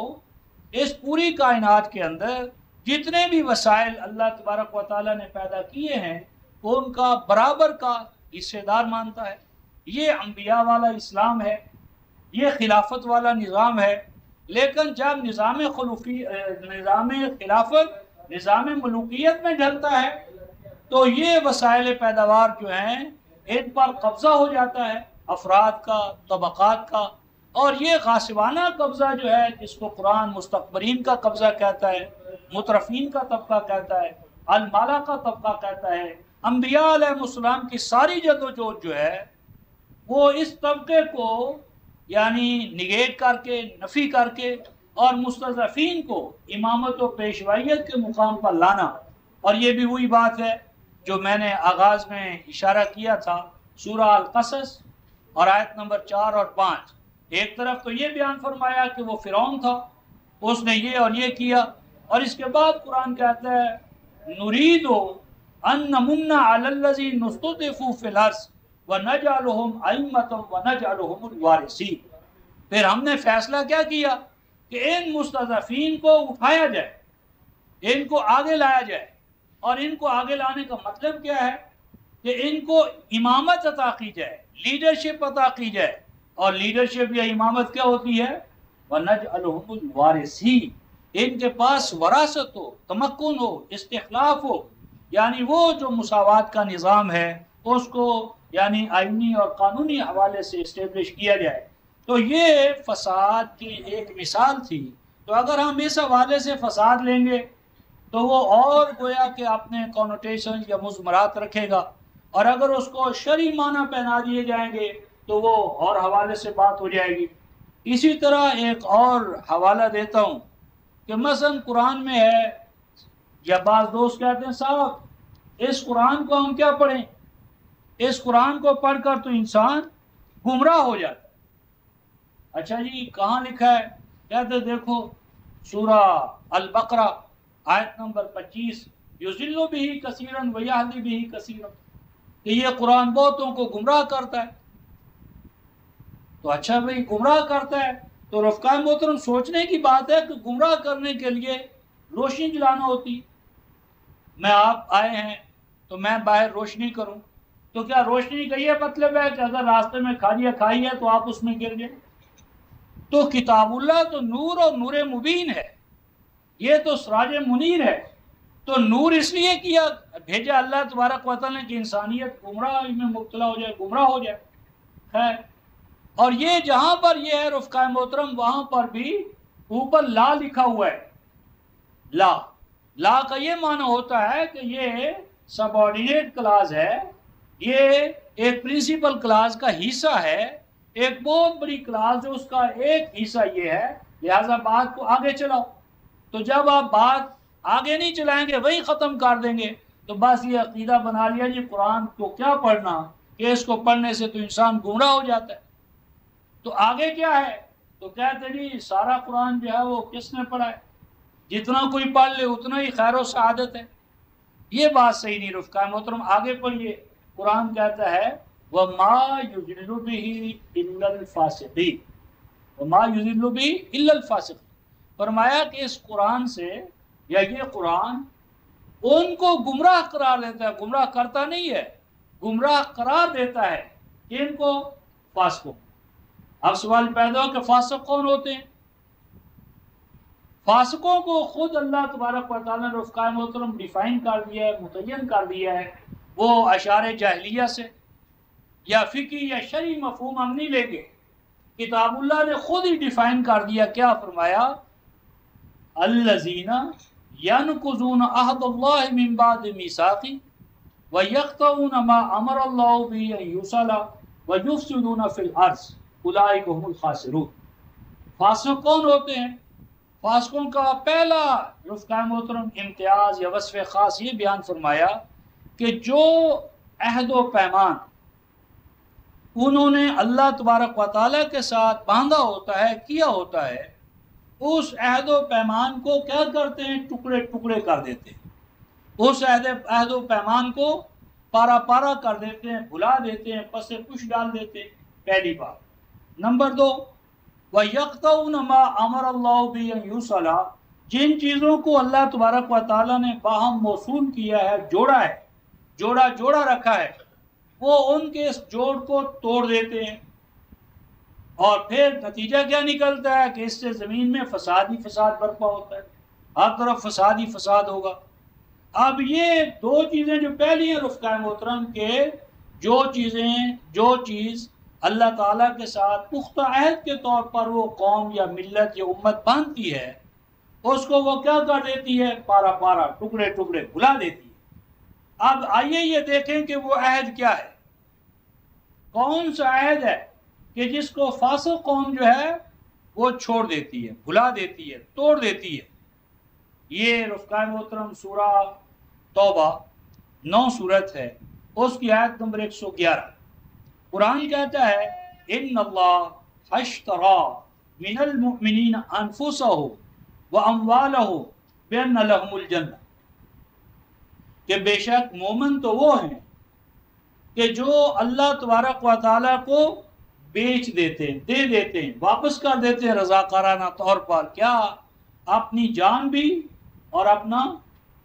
اس پوری کائنات کے اندر جتنے بھی وسائل اللہ تبارک و تعالیٰ نے پیدا کیے ہیں وہ ان کا برابر کا حصے دار مانتا ہے. یہ انبیاء والا اسلام ہے، یہ خلافت والا نظام ہے. لیکن جب نظام خلافت نظام ملوکیت میں ڈھلتا ہے تو یہ وسائل پیداوار جو ہیں ان پر قبضہ ہو جاتا ہے افراد کا، طبقات کا. اور یہ غاصبانہ قبضہ جو ہے جس کو قرآن مستکبرین کا قبضہ کہتا ہے، مترفین کا طبقہ کہتا ہے، المالا کا طبقہ کہتا ہے، انبیاء علیہ السلام کی ساری جدوجہد جو ہے وہ اس طبقے کو یعنی نگیٹ کر کے، نفی کر کے اور مستضعفین کو امامت و پیشوائیت کے مقام پر لانا. اور یہ بھی وہی بات ہے جو میں نے آغاز میں اشارہ کیا تھا سورہ القصص اور آیت نمبر 4 اور 5. ایک طرف تو یہ بیان فرمایا کہ وہ فرعون تھا، اس نے یہ اور یہ کیا، اور اس کے بعد قرآن کہتا ہے نرید ان نمن علی الذین استضعفوا فی الارض ونجعلہم ائمۃ ونجعلہم الوارثین. پھر ہم نے فیصلہ کیا کیا کہ ان مستضعفین کو اٹھایا جائے، ان کو آگے لایا جائے. اور ان کو آگے لانے کا مطلب کیا ہے کہ ان کو امامت عطا کی جائے، لیڈرشپ عطا کی جائے. اور لیڈرشپ یا امامت کیا ہوتی ہے؟ وَنَجْعَلُهُمُ الْوَارِثِينَ، ان کے پاس وراثت ہو، تمکن ہو، استخلاف ہو. یعنی وہ جو مساوات کا نظام ہے اس کو یعنی آئینی اور قانونی حوالے سے اسٹیبلش کیا جائے. تو یہ فساد کی ایک مثال تھی. تو اگر ہم اس حوالے سے فساد لیں گے تو وہ اور گویا کہ اپنے کونوٹیشن یا مضمرات رکھے گا، اور اگر اس کو شرعی معنی پہنا دیے جائیں گے تو وہ اور حوالے سے بات ہو جائے گی. اسی طرح ایک اور حوالہ دیتا ہوں کہ مثلا قرآن میں ہے، یا بعض دوست کہتے ہیں صاحب اس قرآن کو ہم کیا پڑھیں، اس قرآن کو پڑھ کر تو انسان گمراہ ہو جاتا ہے. اچھا جی کہاں لکھا ہے؟ کہتے دیکھو سورہ البقرہ آیت نمبر 25 یضل بہ کثیرا ویہدی بہ کثیرا، کہ یہ قرآن بہتوں کو گمراہ کرتا ہے. تو اچھا بھئی گمراہ کرتا ہے تو رفقائے محترم سوچنے کی بات ہے کہ گمراہ کرنے کے لیے روشنی جلانا ہوتی. میں آپ آئے ہیں تو میں باہر روشنی کروں تو کیا روشنی کا یہ مطلب ہے کہ اگر راستے میں کھاجیاں کھائی ہے تو آپ اس میں گر جائیں؟ تو کتاب اللہ تو نور اور نور مبین ہے، یہ تو سراج منیر ہے. تو نور اس لیے کیا بھیجا اللہ تبارک و تعالیٰ نے کہ انسانیت گمراہی میں مبتلا ہو جائے، گمراہ ہو جائے. خیر، اور یہ جہاں پر یہ ہے رفقائے محترم وہاں پر بھی اوپر لا لکھا ہوا ہے. لا کا یہ معنی ہوتا ہے کہ یہ سب آرڈینیٹ کلاس ہے، یہ ایک پرنسپل کلاس کا حصہ ہے، ایک بہت بڑی کلاس ہے، اس کا ایک حصہ یہ ہے، لہٰذا بات کو آگے چلاؤ۔ تو جب آپ بات آگے نہیں چلائیں گے، وہی ختم کر دیں گے، تو بس یہ عقیدہ بنا لیا جی قرآن کو کیا پڑھنا، کہ اس کو پڑھنے سے تو انسان گمراہ ہو جاتا ہے۔ تو آگے کیا ہے؟ تو کہتے جی سارا قرآن جو ہے وہ کس نے پڑھا ہے، جتنا کوئی پڑھ لے اتنا ہی خیر و سعادت ہے۔ یہ بات صحیح نہیں رفقا محترم، آگے پڑھیے، قرآن کہتا ہے وَمَا يُضِلُّ بِهِ إِلَّا الْفَاسِقِينَ، وَمَا يُضِلُّ بِهِ إِلَّا الْفَاسِقِينَ، فرمایا کہ اس قرآن سے یا یہ قرآن ان کو گمراہ قرار دیتا ہے، گمراہ کرتا نہیں ہے، گمراہ قرار دیتا ہے، کہ ان کو فاسقوں۔ اب سوال پیدا ہو کہ فاسق کون ہوتے ہیں؟ فاسقوں کو خود اللہ تبارک و تعالیٰ نے رفقائے محترم ڈیفائن کر دیا ہے، متعین کر دیا ہے۔ وہ اشعار جاہلیہ سے یا فقہی یا شرعی مفہوم ہم نہیں لیں گے، کتاب اللہ نے خود ہی ڈیفائن کر دیا۔ کیا فرمایا؟ الذین ینقضون عہد اللہ من بعد میثاقہ ویقطعون ما امر اللہ بہ ان یوصل ویفسدون فی الارض اولئک هم الخاسرون۔ فاسق کون ہوتے ہیں؟ فاسقوں کا پہلا رفقہ محترم امتیاز یا وصف خاص یہ بیان فرمایا کہ جو عہد و پیمان انہوں نے اللہ تبارک و تعالیٰ کے ساتھ باندھا ہوتا ہے، کیا ہوتا ہے، اس عہد و پیمان کو کیا کرتے ہیں؟ ٹکڑے ٹکڑے کر دیتے ہیں، اس عہد و پیمان کو پارا پارا کر دیتے ہیں، بھلا دیتے ہیں، پس پش ڈال دیتے ہیں، پہلی بات۔ نمبر دو، وَيَقْطَعُونَ مَا أَمَرَ اللَّهُ بِهِ أَن يُوصَلَ، جن چیزوں کو اللہ تبارک و تعالیٰ نے باہم موصول کیا ہے، جوڑا ہے، جوڑا رکھا ہے، وہ ان کے اس جوڑ کو توڑ دیتے ہیں، اور پھر نتیجہ کیا نکلتا ہے کہ اس سے زمین میں فساد ہی فساد برپا ہوتا ہے، ہر طرف فساد ہی فساد ہوگا۔ اب یہ دو چیزیں جو پہلی ہیں رفقائے محترم کے، جو چیز اللہ تعالیٰ کے ساتھ پختہ عہد کے طور پر وہ قوم یا ملت یا امت باندھتی ہے، اس کو وہ کیا کر دیتی ہے؟ پارا پارا، ٹکڑے ٹکڑے بھلا دیتی ہے۔ اب آئیے یہ دیکھیں کہ وہ عہد کیا ہے، کون سا عہد ہے کہ جس کو فاسق قوم جو ہے وہ چھوڑ دیتی ہے، بھلا دیتی ہے، توڑ دیتی ہے۔ یہ رفقائے محترم سورہ توبہ 9 سورت ہے، اس کی آیت نمبر 111۔ قرآن کہتا ہے ان اللہ اشتری من المؤمنین انفسهم واموالهم بان لهم الجنہ، کہ بے شک مومن تو وہ ہیں کہ جو اللہ تبارک و تعالیٰ کو بیچ دیتے ہیں، دے دیتے ہیں، واپس کر دیتے ہیں رضاکارانہ طور پر، کیا؟ اپنی جان بھی اور اپنا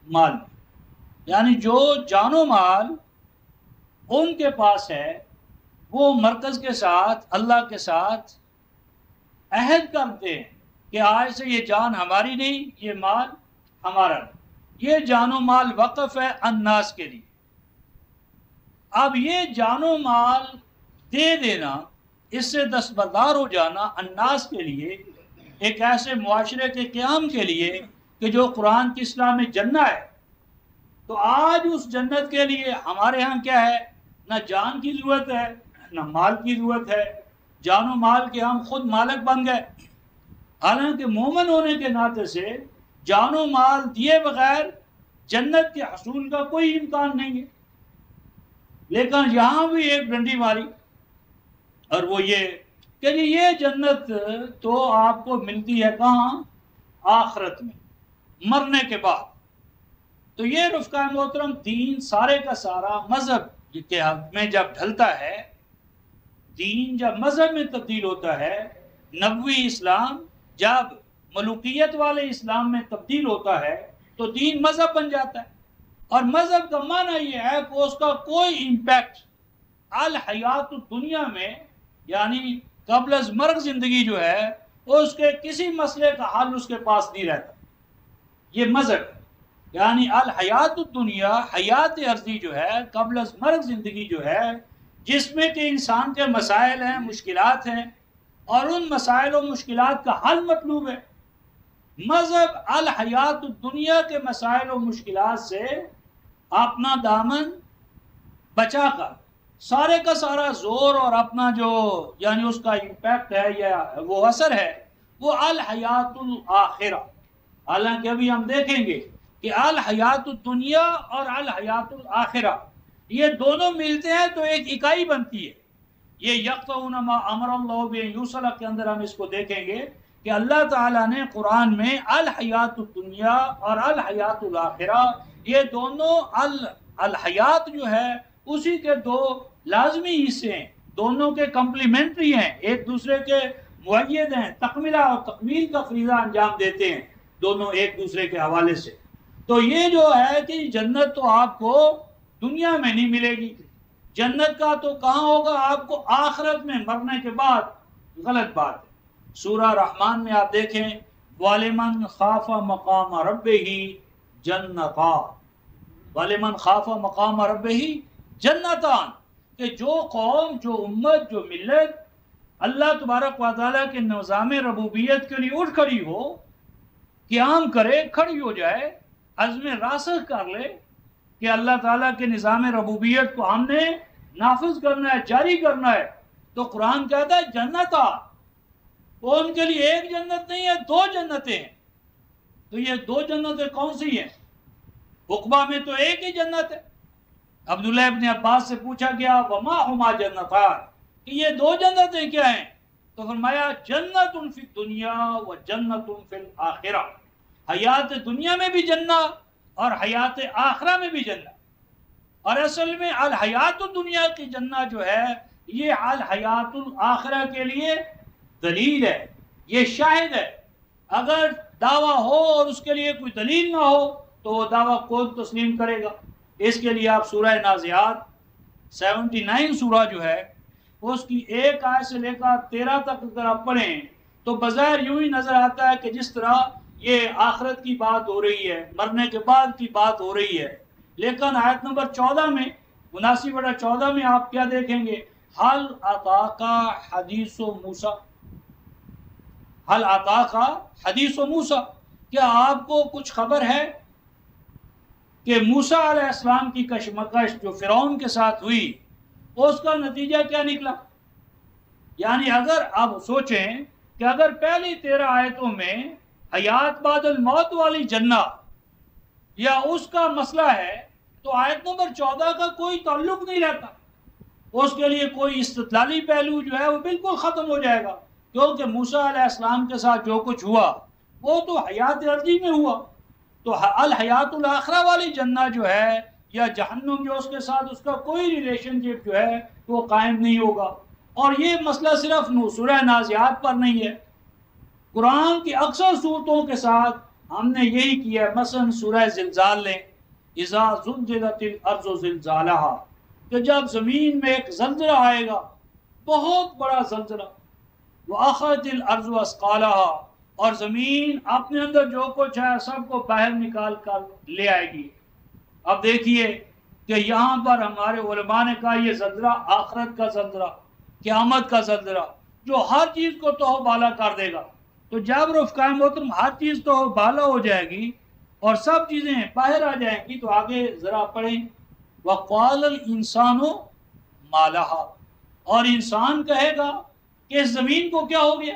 مال بھی، یعنی جو جان و مال ان کے پاس ہے وہ مرکز کے ساتھ، اللہ کے ساتھ عہد کرتے ہیں کہ آج سے یہ جان ہماری نہیں، یہ مال ہمارا نہیں، یہ جان و مال وقف ہے الناس کے لیے۔ اب یہ جان و مال دے دینا، اس سے دستبردار ہو جانا الناس کے لیے، ایک ایسے معاشرے کے قیام کے لیے کہ جو قرآن کی اصطلاح میں جنت ہے، تو آج اس جنت کے لیے ہمارے ہاں کیا ہے؟ نہ جان کی ضرورت ہے نہ مال کی ضرورت ہے، جان و مال کے ہم خود مالک بن گئے، حالانکہ مومن ہونے کے ناطے سے جان و مال دیے بغیر جنت کے حصول کا کوئی امکان نہیں ہے۔ لیکن یہاں بھی ایک ڈنڈی ماری، اور وہ یہ کہ یہ جنت تو آپ کو ملتی ہے کہاں؟ آخرت میں، مرنے کے بعد۔ تو یہ رفقائے محترم دین سارے کا سارا مذہب کے حق میں جب ڈھلتا ہے، دین جب مذہب میں تبدیل ہوتا ہے، نبوی اسلام جب ملوکیت والے اسلام میں تبدیل ہوتا ہے تو دین مذہب بن جاتا ہے، اور مذہب کا معنی یہ ہے کہ اس کا کوئی امپیکٹ الحیات دنیا میں، یعنی قبل از مرگ زندگی جو ہے، اس کے کسی مسئلے کا حل اس کے پاس نہیں رہتا۔ یہ مذہب ہے، یعنی الحیات الدنیا، حیات عرضی جو ہے، قبل از مرگ زندگی جو ہے، جس میں کہ انسان کے مسائل ہیں، مشکلات ہیں، اور ان مسائل و مشکلات کا حل مطلوب ہے۔ مذہب الحیات الدنیا کے مسائل و مشکلات سے اپنا دامن بچا کر سارے کا سارا زور اور اپنا جو یعنی اس کا امپیکٹ ہے یا وہ اثر ہے وہ الحیات الآخرہ. حالانکہ ابھی ہم دیکھیں گے کہ الحیات الدنیا اور الحیات الآخرہ یہ دونوں ملتے ہیں تو ایک اکائی بنتی ہے. یہ یقطعون ما امر اللہ بہ یوصل کے اندر ہم اس کو دیکھیں گے کہ اللہ تعالیٰ نے قرآن میں الحیات الدنیا اور الحیات الآخرہ یہ دونوں الحیات جو ہے اسی کے دو لازمی حصے ہیں، دونوں کے کمپلیمنٹری ہیں، ایک دوسرے کے مؤید ہیں، تکملہ اور تکمیل کا فریضہ انجام دیتے ہیں دونوں ایک دوسرے کے حوالے سے. تو یہ جو ہے کہ جنت تو آپ کو دنیا میں نہیں ملے گی، جنت کا تو کہاں ہوگا آپ کو آخرت میں مرنے کے بعد. غلط بات ہے. سورہ رحمان میں آپ دیکھیں وَلِمَنْ خَافَ مَقَامَ رَبِّهِ جَنَّتَانِ، وَلِمَنْ خَافَ مَقَامَ رَبِّهِ جَنَّتَانِ، کہ جو قوم، جو امت، جو ملت اللہ تبارک و تعالیٰ کے نظام ربوبیت کے لیے اٹھ کھڑی ہو، قیام کرے، کھڑی ہو جائے، عزم راسخ کر لے کہ اللہ تعالیٰ کے نظام ربوبیت کو ہم نے نافذ کرنا ہے، جاری کرنا ہے، تو قرآن کہتا ہے جنتا. وہ ان کے لیے ایک جنت نہیں ہے، دو جنتیں ہیں. تو یہ دو جنتیں کون سی ہیں؟ عقبہ میں تو ایک ہی جنت ہے. عبداللہ ابن عباس سے پوچھا گیا وما ہما جنتان، کہ یہ دو جنتیں کیا ہیں؟ تو فرمایا جنت فی الدنیا و جنت فی الآخرہ، حیات دنیا میں بھی جنت اور حیات آخرہ میں بھی جنت. اور اصل میں الحیات الدنیا کی جنت جو ہے یہ الحیات الآخرہ کے لیے دلیل ہے، یہ شاہد ہے. اگر دعویٰ ہو اور اس کے لیے کوئی دلیل نہ ہو تو وہ دعویٰ کون تسلیم کرے گا؟ اس کے لیے آپ سورہ نازعات 79 سورہ جو ہے اس کی 1 آیت سے لے کر 13 تک اگر آپ پڑھیں تو بظاہر یوں ہی نظر آتا ہے کہ جس طرح یہ آخرت کی بات ہو رہی ہے، مرنے کے بعد کی بات ہو رہی ہے. لیکن آیت نمبر 14 میں 79/14 میں آپ کیا دیکھیں گے؟ حل اتاکا حدیث موسیٰ، حل اتاکا حدیث موسیٰ، کیا آپ کو کچھ خبر ہے کہ موسیٰ علیہ السلام کی کشمکش جو فرعون کے ساتھ ہوئی اس کا نتیجہ کیا نکلا؟ یعنی اگر آپ سوچیں کہ اگر پہلی 13 آیتوں میں حیات بعد الموت والی جنت یا اس کا مسئلہ ہے تو آیت نمبر 14 کا کوئی تعلق نہیں رہتا. اس کے لیے کوئی استدلالی پہلو جو ہے وہ بالکل ختم ہو جائے گا، کیونکہ موسیٰ علیہ السلام کے ساتھ جو کچھ ہوا وہ تو حیات ارضی میں ہوا. تو الحیات الاخرہ والی جنت جو ہے یا جہنم جو اس کے ساتھ اس کا کوئی ریلیشن شپ جو ہے وہ قائم نہیں ہوگا. اور یہ مسئلہ صرف سورہ نازعات پر نہیں ہے، قرآن کی اکثر صورتوں کے ساتھ ہم نے یہی کیا ہے. مثلا سورہ زلزال لیں، اذا زلزلت الارض زلزالہا، کہ جب زمین میں ایک زلزلہ آئے گا، بہت بڑا زلزلہ، واخرجت الارض اثقالہا، اور زمین اپنے اندر جو کچھ ہے سب کو باہر نکال کر لے آئے گی. اب دیکھیے کہ یہاں پر ہمارے علماء نے کہا یہ زلزلہ آخرت کا زلزلہ، قیامت کا زلزلہ جو ہر چیز کو توہ بالا کر دے گا. تو جب رفقۂ محترم ہر چیز توہ بالا ہو جائے گی اور سب چیزیں باہر آ جائیں گی تو آگے ذرا پڑھیں وَقَالَ الْإِنسَانُ مَا لَهَا، اور انسان کہے گا کہ اس زمین کو کیا ہو گیا.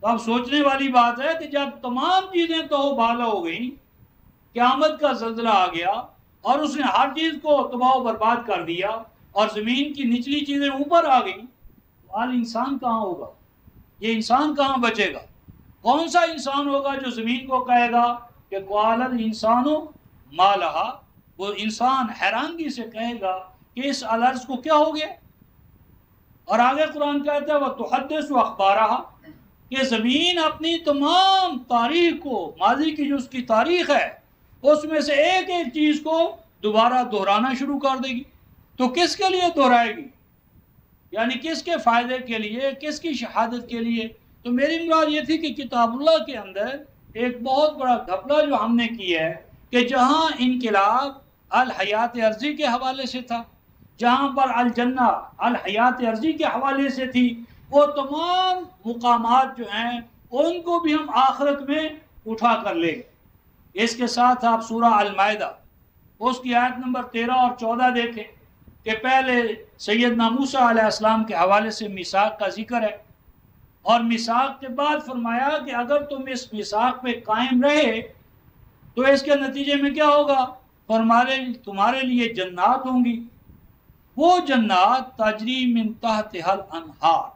تو اب سوچنے والی بات ہے کہ جب تمام چیزیں توہ بالا ہو گئیں، قیامت کا زلزلہ آ گیا اور اس نے ہر چیز کو تباہ و برباد کر دیا اور زمین کی نچلی چیزیں اوپر آ گئیں، تو انسان کہاں ہوگا؟ یہ انسان کہاں بچے گا؟ کون سا انسان ہوگا جو زمین کو کہے گا کہ قَالَ الْإِنسَانُ مَا لَهَا؟ وہ انسان حیرانگی سے کہے گا کہ اس الارض کو کیا ہو گیا. اور آگے قرآن کہتا ہے وَتُحَدِّثُ أَخْبَارَهَا، کہ زمین اپنی تمام تاریخ کو، ماضی کی جو اس کی تاریخ ہے اس میں سے ایک ایک چیز کو دوبارہ دہرانا شروع کر دے گی. تو کس کے لیے دہرائے گی؟ یعنی کس کے فائدے کے لیے، کس کی شہادت کے لیے؟ تو میری مراد یہ تھی کہ کتاب اللہ کے اندر ایک بہت بڑا گھپلہ جو ہم نے کیا ہے کہ جہاں انقلاب الحیات ارضی کے حوالے سے تھا، جہاں پر الجنہ الحیات ارضی کے حوالے سے تھی، وہ تمام مقامات جو ہیں ان کو بھی ہم آخرت میں اٹھا کر لیں گے. اس کے ساتھ آپ سورہ المائدہ اس کی آیت نمبر 13 اور 14 دیکھیں. کہ پہلے سیدنا موسیٰ علیہ السلام کے حوالے سے میثاق کا ذکر ہے، اور میثاق کے بعد فرمایا کہ اگر تم اس میثاق پہ قائم رہے تو اس کے نتیجے میں کیا ہوگا؟ تمہارے لیے جنات ہوں گی، وہ جنات تجری من تحتہا الانہار،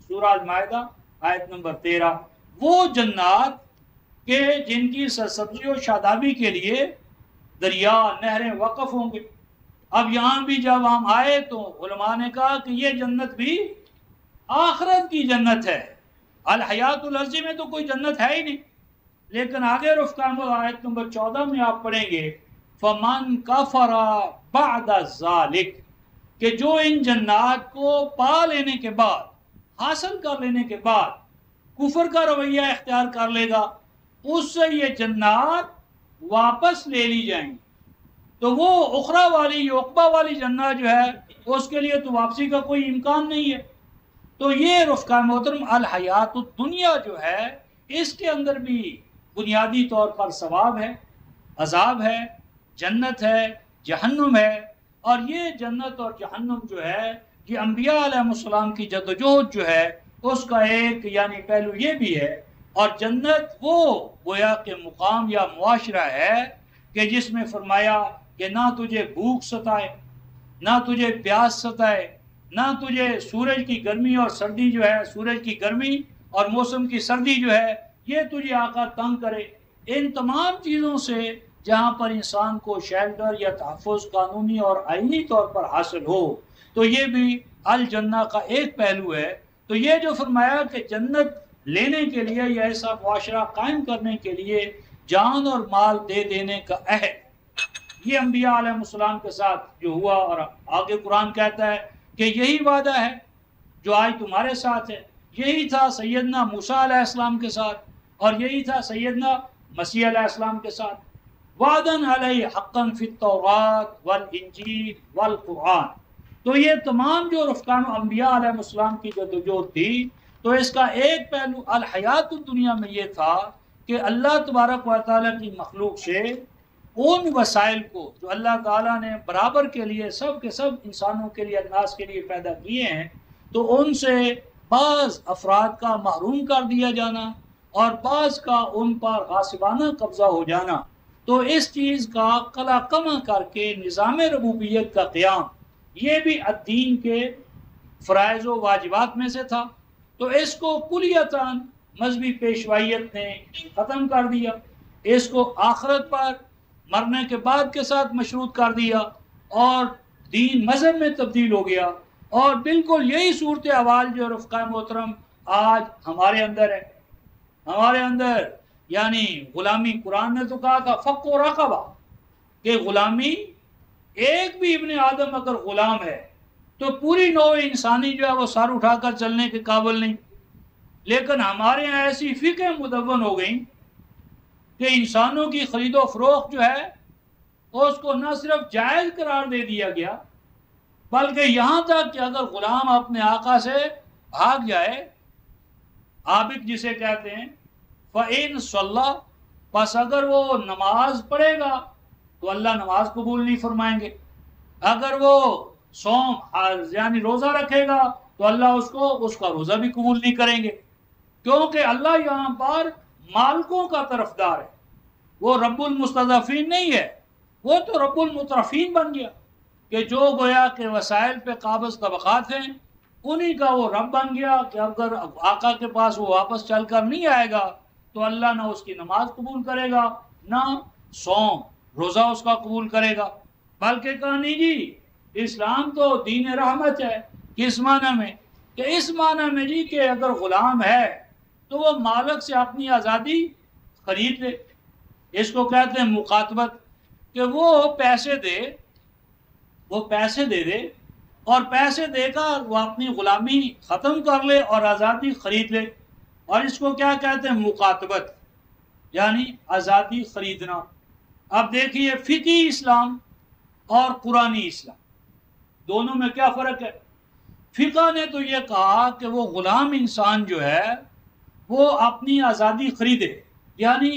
سورہ المائدہ آیت نمبر 13، وہ جنات کہ جن کی سرسبزی و شادابی کے لیے دریا نہریں وقف ہوں گے۔ اب یہاں بھی جب ہم آئے تو علماء نے کہا کہ یہ جنت بھی آخرت کی جنت ہے، الحیات الارضی میں تو کوئی جنت ہے ہی نہیں۔ لیکن آگے رفقان آیت نمبر 14 میں آپ پڑھیں گے فَمَنْ كَفَرَ بَعْدَ ذَلِكَ، کہ جو ان جنات کو پا لینے کے بعد، حاصل کر لینے کے بعد کفر کا رویہ اختیار کر لے گا، اس سے یہ جنات واپس لے لی جائیں گی، تو وہ اخرى والی عقبہ والی جنت جو ہے اس کے لیے تو واپسی کا کوئی امکان نہیں ہے۔ تو یہ رفقان محترم الحیات الدنیا جو ہے اس کے اندر بھی بنیادی طور پر ثواب ہے، عذاب ہے، جنت ہے، جہنم ہے، اور یہ جنت اور جہنم جو ہے یہ انبیاء علیہ السلام کی جدوجہد جو ہے اس کا ایک یعنی پہلو یہ بھی ہے، اور جنت وہ گویا کہ مقام یا معاشرہ ہے کہ جس میں فرمایا کہ نہ تجھے بھوک ستائے، نہ تجھے پیاس ستائے، نہ تجھے سورج کی گرمی اور سردی جو ہے، سورج کی گرمی اور موسم کی سردی جو ہے یہ تجھے آقا تنگ کرے۔ ان تمام چیزوں سے جہاں پر انسان کو شیلٹر یا تحفظ قانونی اور آئینی طور پر حاصل ہو، تو یہ بھی الجنہ کا ایک پہلو ہے۔ تو یہ جو فرمایا کہ جنت لینے کے لیے یا ایسا معاشرہ قائم کرنے کے لیے جان اور مال دے دینے کا عہد، یہ انبیاء علیہ السلام کے ساتھ جو ہوا، اور آگے قرآن کہتا ہے کہ یہی وعدہ ہے جو آج تمہارے ساتھ ہے، یہی تھا سیدنا موسیٰ علیہ السلام کے ساتھ، اور یہی تھا سیدنا مسیح علیہ السلام کے ساتھ، وعدن علیہ حقا فی التوراۃ والانجیل والقرآن۔ تو یہ تمام جو رفقان انبیاء علیہ السلام کی جدوجہد تھی، تو اس کا ایک پہلو الحیات الدنیا میں یہ تھا کہ اللہ تبارک و تعالیٰ کی مخلوق سے ان وسائل کو جو اللہ تعالیٰ نے برابر کے لیے سب کے سب انسانوں کے لیے، الناس کے لیے پیدا کیے ہیں، تو ان سے بعض افراد کا محروم کر دیا جانا اور بعض کا ان پر غاصبانہ قبضہ ہو جانا، تو اس چیز کا قلع کما کر کے نظام ربوبیت کا قیام، یہ بھی الدین کے فرائض و واجبات میں سے تھا۔ تو اس کو کلیتاً مذہبی پیشوائیت نے ختم کر دیا، اس کو آخرت پر مرنے کے بعد کے ساتھ مشروط کر دیا، اور دین مذہب میں تبدیل ہو گیا، اور بالکل یہی صورتحال جو رفقائے محترم آج ہمارے اندر ہے، ہمارے اندر یعنی غلامی۔ قرآن نے تو کہا تھا فق و رقبہ، کہ غلامی، ایک بھی ابن آدم اگر غلام ہے تو پوری نوع انسانی جو ہے وہ سر اٹھا کر چلنے کے قابل نہیں۔ لیکن ہمارے یہاں ایسی فقہ مدون ہو گئیں کہ انسانوں کی خرید و فروخت جو ہے اس کو نہ صرف جائز قرار دے دیا گیا، بلکہ یہاں تک کہ اگر غلام اپنے آقا سے بھاگ جائے، عابد جسے کہتے ہیں، فَإِن صَلَّى، پس اگر وہ نماز پڑھے گا تو اللہ نماز قبول نہیں فرمائیں گے، اگر وہ صوم یعنی روزہ رکھے گا تو اللہ اس کا روزہ بھی قبول نہیں کریں گے، کیونکہ اللہ یہاں پر مالکوں کا طرفدار ہے، وہ رب المستضعفین نہیں ہے، وہ تو رب المترفین بن گیا، کہ جو گویا کہ وسائل پہ قابض طبقات ہیں انہی کا وہ رب بن گیا، کہ اگر آقا کے پاس وہ واپس چل کر نہیں آئے گا تو اللہ نہ اس کی نماز قبول کرے گا، نہ صوم روزہ اس کا قبول کرے گا۔ بلکہ کہا نہیں جی اسلام تو دین رحمت ہے، کس معنی میں؟ کہ اس معنی میں جی کہ اگر غلام ہے تو وہ مالک سے اپنی آزادی خرید لے، اس کو کہتے ہیں مقاتبت، کہ وہ پیسے دے دے اور پیسے دے کر وہ اپنی غلامی ختم کر لے اور آزادی خرید لے، اور اس کو کیا کہتے ہیں؟ مقاتبت، یعنی آزادی خریدنا۔ اب دیکھیے فقہی اسلام اور قرآنی اسلام دونوں میں کیا فرق ہے؟ فقہ نے تو یہ کہا کہ وہ غلام انسان جو ہے وہ اپنی آزادی خریدے، یعنی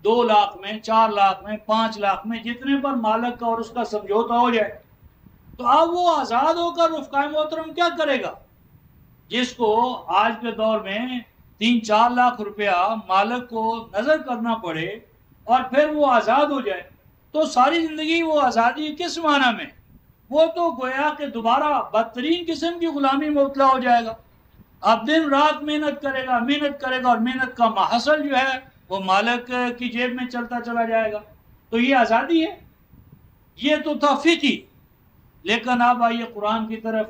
2 لاکھ میں، 4 لاکھ میں، 5 لاکھ میں، جتنے پر مالک کا اور اس کا سمجھوتا ہو جائے، تو اب وہ آزاد ہو کر رفقائے محترم کیا کرے گا؟ جس کو آج کے دور میں 3-4 لاکھ روپیہ مالک کو نظر کرنا پڑے اور پھر وہ آزاد ہو جائے، تو ساری زندگی وہ آزادی کس معنی میں؟ وہ تو گویا کہ دوبارہ بدترین قسم کی غلامی میں مبتلا ہو جائے گا۔ اب دن رات محنت کرے گا، محنت کرے گا، اور محنت کا محصل جو ہے وہ مالک کی جیب میں چلتا چلا جائے گا۔ تو یہ آزادی ہے؟ یہ تو تھا فقہی۔ لیکن اب آئیے قرآن کی طرف۔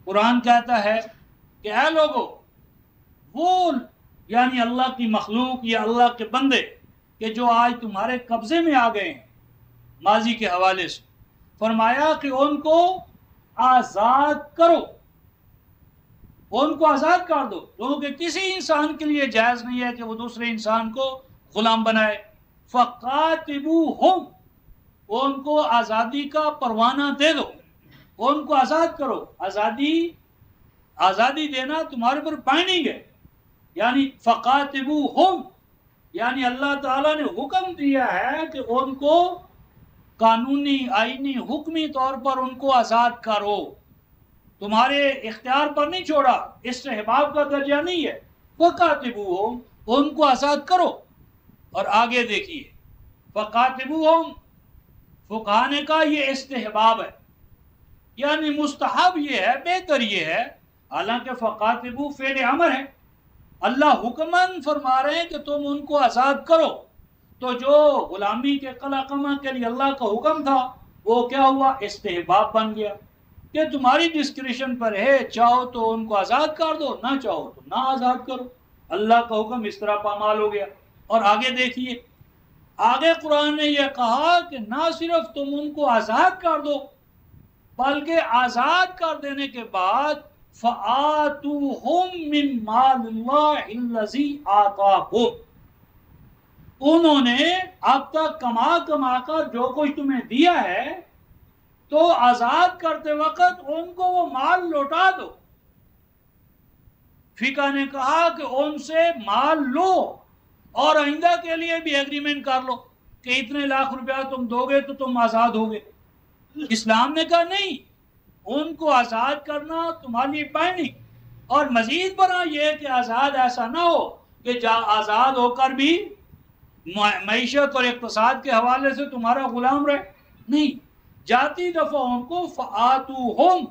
قرآن کہتا ہے کہ اے لوگو، وہ یعنی اللہ کی مخلوق یا اللہ کے بندے کہ جو آج تمہارے قبضے میں آ گئے ہیں ماضی کے حوالے سے، فرمایا کہ ان کو آزاد کرو، ان کو آزاد کر دو، کیونکہ کسی انسان کے لیے جائز نہیں ہے کہ وہ دوسرے انسان کو غلام بنائے۔ فقاتبوہم، ان کو آزادی کا پروانہ دے دو، ان کو آزاد کرو۔ آزادی دینا تمہارے پر بائنڈنگ ہے، یعنی فقاتبوہم، یعنی اللہ تعالیٰ نے حکم دیا ہے کہ ان کو قانونی آئینی حکمی طور پر ان کو آزاد کرو، تمہارے اختیار پر نہیں چھوڑا، استحباب کا درجہ نہیں ہے۔ فقاتبوہم، ان کو آزاد کرو۔ اور آگے دیکھیے، فقاتبوہم، فقہا نے کہا یہ استحباب ہے، یعنی مستحب یہ ہے، بہتر یہ ہے، حالانکہ فقاتبو فعل امر ہے، اللہ حکماً فرما رہے ہیں کہ تم ان کو آزاد کرو۔ تو جو غلامی کے قلقمہ کے لیے اللہ کا حکم تھا وہ کیا ہوا؟ استحباب بن گیا کہ تمہاری ڈسکریشن پر ہے، چاہو تو ان کو آزاد کر دو، نہ چاہو تو نہ آزاد کرو۔ اللہ کا حکم اس طرح پامال ہو گیا۔ اور آگے دیکھیے، آگے قرآن نے یہ کہا کہ نہ صرف تم ان کو آزاد کر دو، بلکہ آزاد کر دینے کے بعد فَآتُوهُم مِّن مَالِ اللَّهِ الَّذِي آتَاكُمْ، انہوں نے اب تک کما کر جو کچھ تمہیں دیا ہے تو آزاد کرتے وقت ان کو وہ مال لوٹا دو۔ فقہ نے کہا کہ ان سے مال لو اور آئندہ کے لیے بھی ایگریمنٹ کر لو کہ اتنے لاکھ روپیہ تم دو گے تو تم آزاد ہوگے۔ اسلام نے کہا نہیں، ان کو آزاد کرنا تمہاری بائنڈنگ، اور مزید برآں یہ کہ آزاد ایسا نہ ہو کہ آزاد ہو کر بھی معیشت اور اقتصاد کے حوالے سے تمہارا غلام رہے، نہیں، جاتی دفعہ ان کو فآتوہم،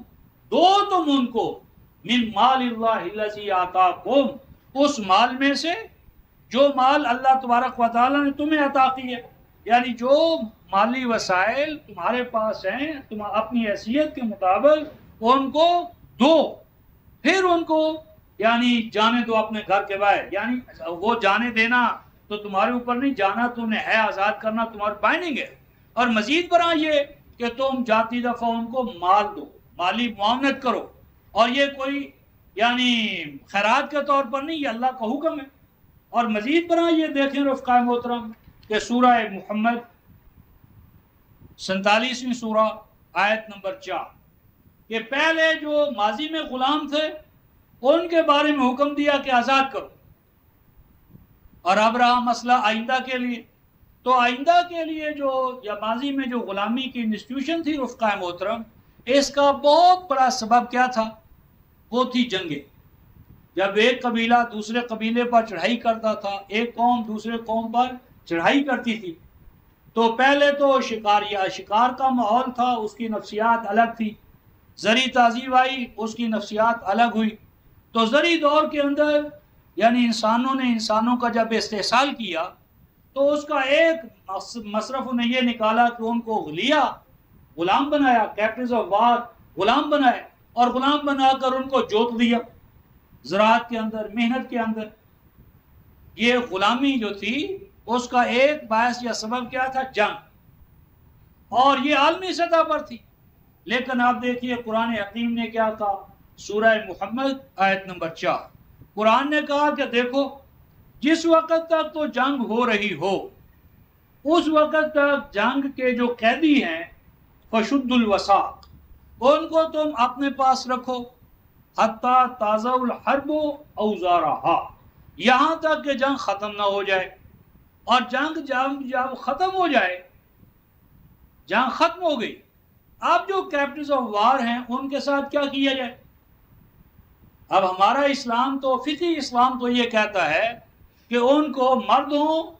دو تم ان کو، من مال اللہ الذی آتاکم، اس مال میں سے جو مال اللہ تبارک و تعالیٰ نے تمہیں عطا کی ہے، یعنی جو مالی وسائل تمہارے پاس ہیں تم اپنی حیثیت کے مطابق ان کو دو، پھر ان کو یعنی جانے دو اپنے گھر کے باہر، یعنی وہ جانے دینا تو تمہارے اوپر نہیں، جانا تم نے ہے، آزاد کرنا تمہاری بائنڈنگ ہے۔ اور مزید برآں یہ کہ تم جاتی دفعہ ان کو مال دو، مالی معاونت کرو، اور یہ کوئی یعنی خیرات کے طور پر نہیں، یہ اللہ کا حکم ہے۔ اور مزید برآں یہ دیکھیں رفقائے محترم کہ سورہ محمد 47ویں سورہ آیت نمبر 4 کہ پہلے جو ماضی میں غلام تھے ان کے بارے میں حکم دیا کہ آزاد کرو، اور اب رہا مسئلہ آئندہ کے لیے، تو آئندہ کے لیے جو یا ماضی میں جو غلامی کی انسٹیٹیوشن تھی رفقائے محترم، اس کا بہت بڑا سبب کیا تھا؟ وہ تھی جنگیں۔ جب ایک قبیلہ دوسرے قبیلے پر چڑھائی کرتا تھا، ایک قوم دوسرے قوم پر چڑھائی کرتی تھی، تو پہلے تو شکار کا ماحول تھا، اس کی نفسیات الگ تھی، زرعی تہذیب آئی، اس کی نفسیات الگ ہوئی۔ تو زرعی دور کے اندر یعنی انسانوں نے انسانوں کا جب استحصال کیا تو اس کا ایک مصرف انہیں یہ نکالا کہ ان کو غلام بنایا، کیپٹنز آف وار غلام بنائے، اور غلام بنا کر ان کو جوت دیا زراعت کے اندر، محنت کے اندر۔ یہ غلامی جو تھی اس کا ایک باعث یا سبب کیا تھا؟ جنگ، اور یہ عالمی سطح پر تھی۔ لیکن آپ دیکھیے قرآن حکیم نے کیا کہا، سورہ محمد آیت نمبر 4، قرآن نے کہا کہ دیکھو جس وقت تک تو جنگ ہو رہی ہو اس وقت تک جنگ کے جو قیدی ہیں فشد الوثاق، ان کو تم اپنے پاس رکھو، حتی تازہ الحرب اوزارہا، یہاں تک کہ جنگ ختم نہ ہو جائے۔ اور جنگ جب ختم ہو جائے، جنگ ختم ہو گئی، اب جو کیپٹنز آف وار ہیں ان کے ساتھ کیا کیا جائے؟ اب ہمارا اسلام تو فقہی اسلام تو یہ کہتا ہے کہ ان کو مرد ہوں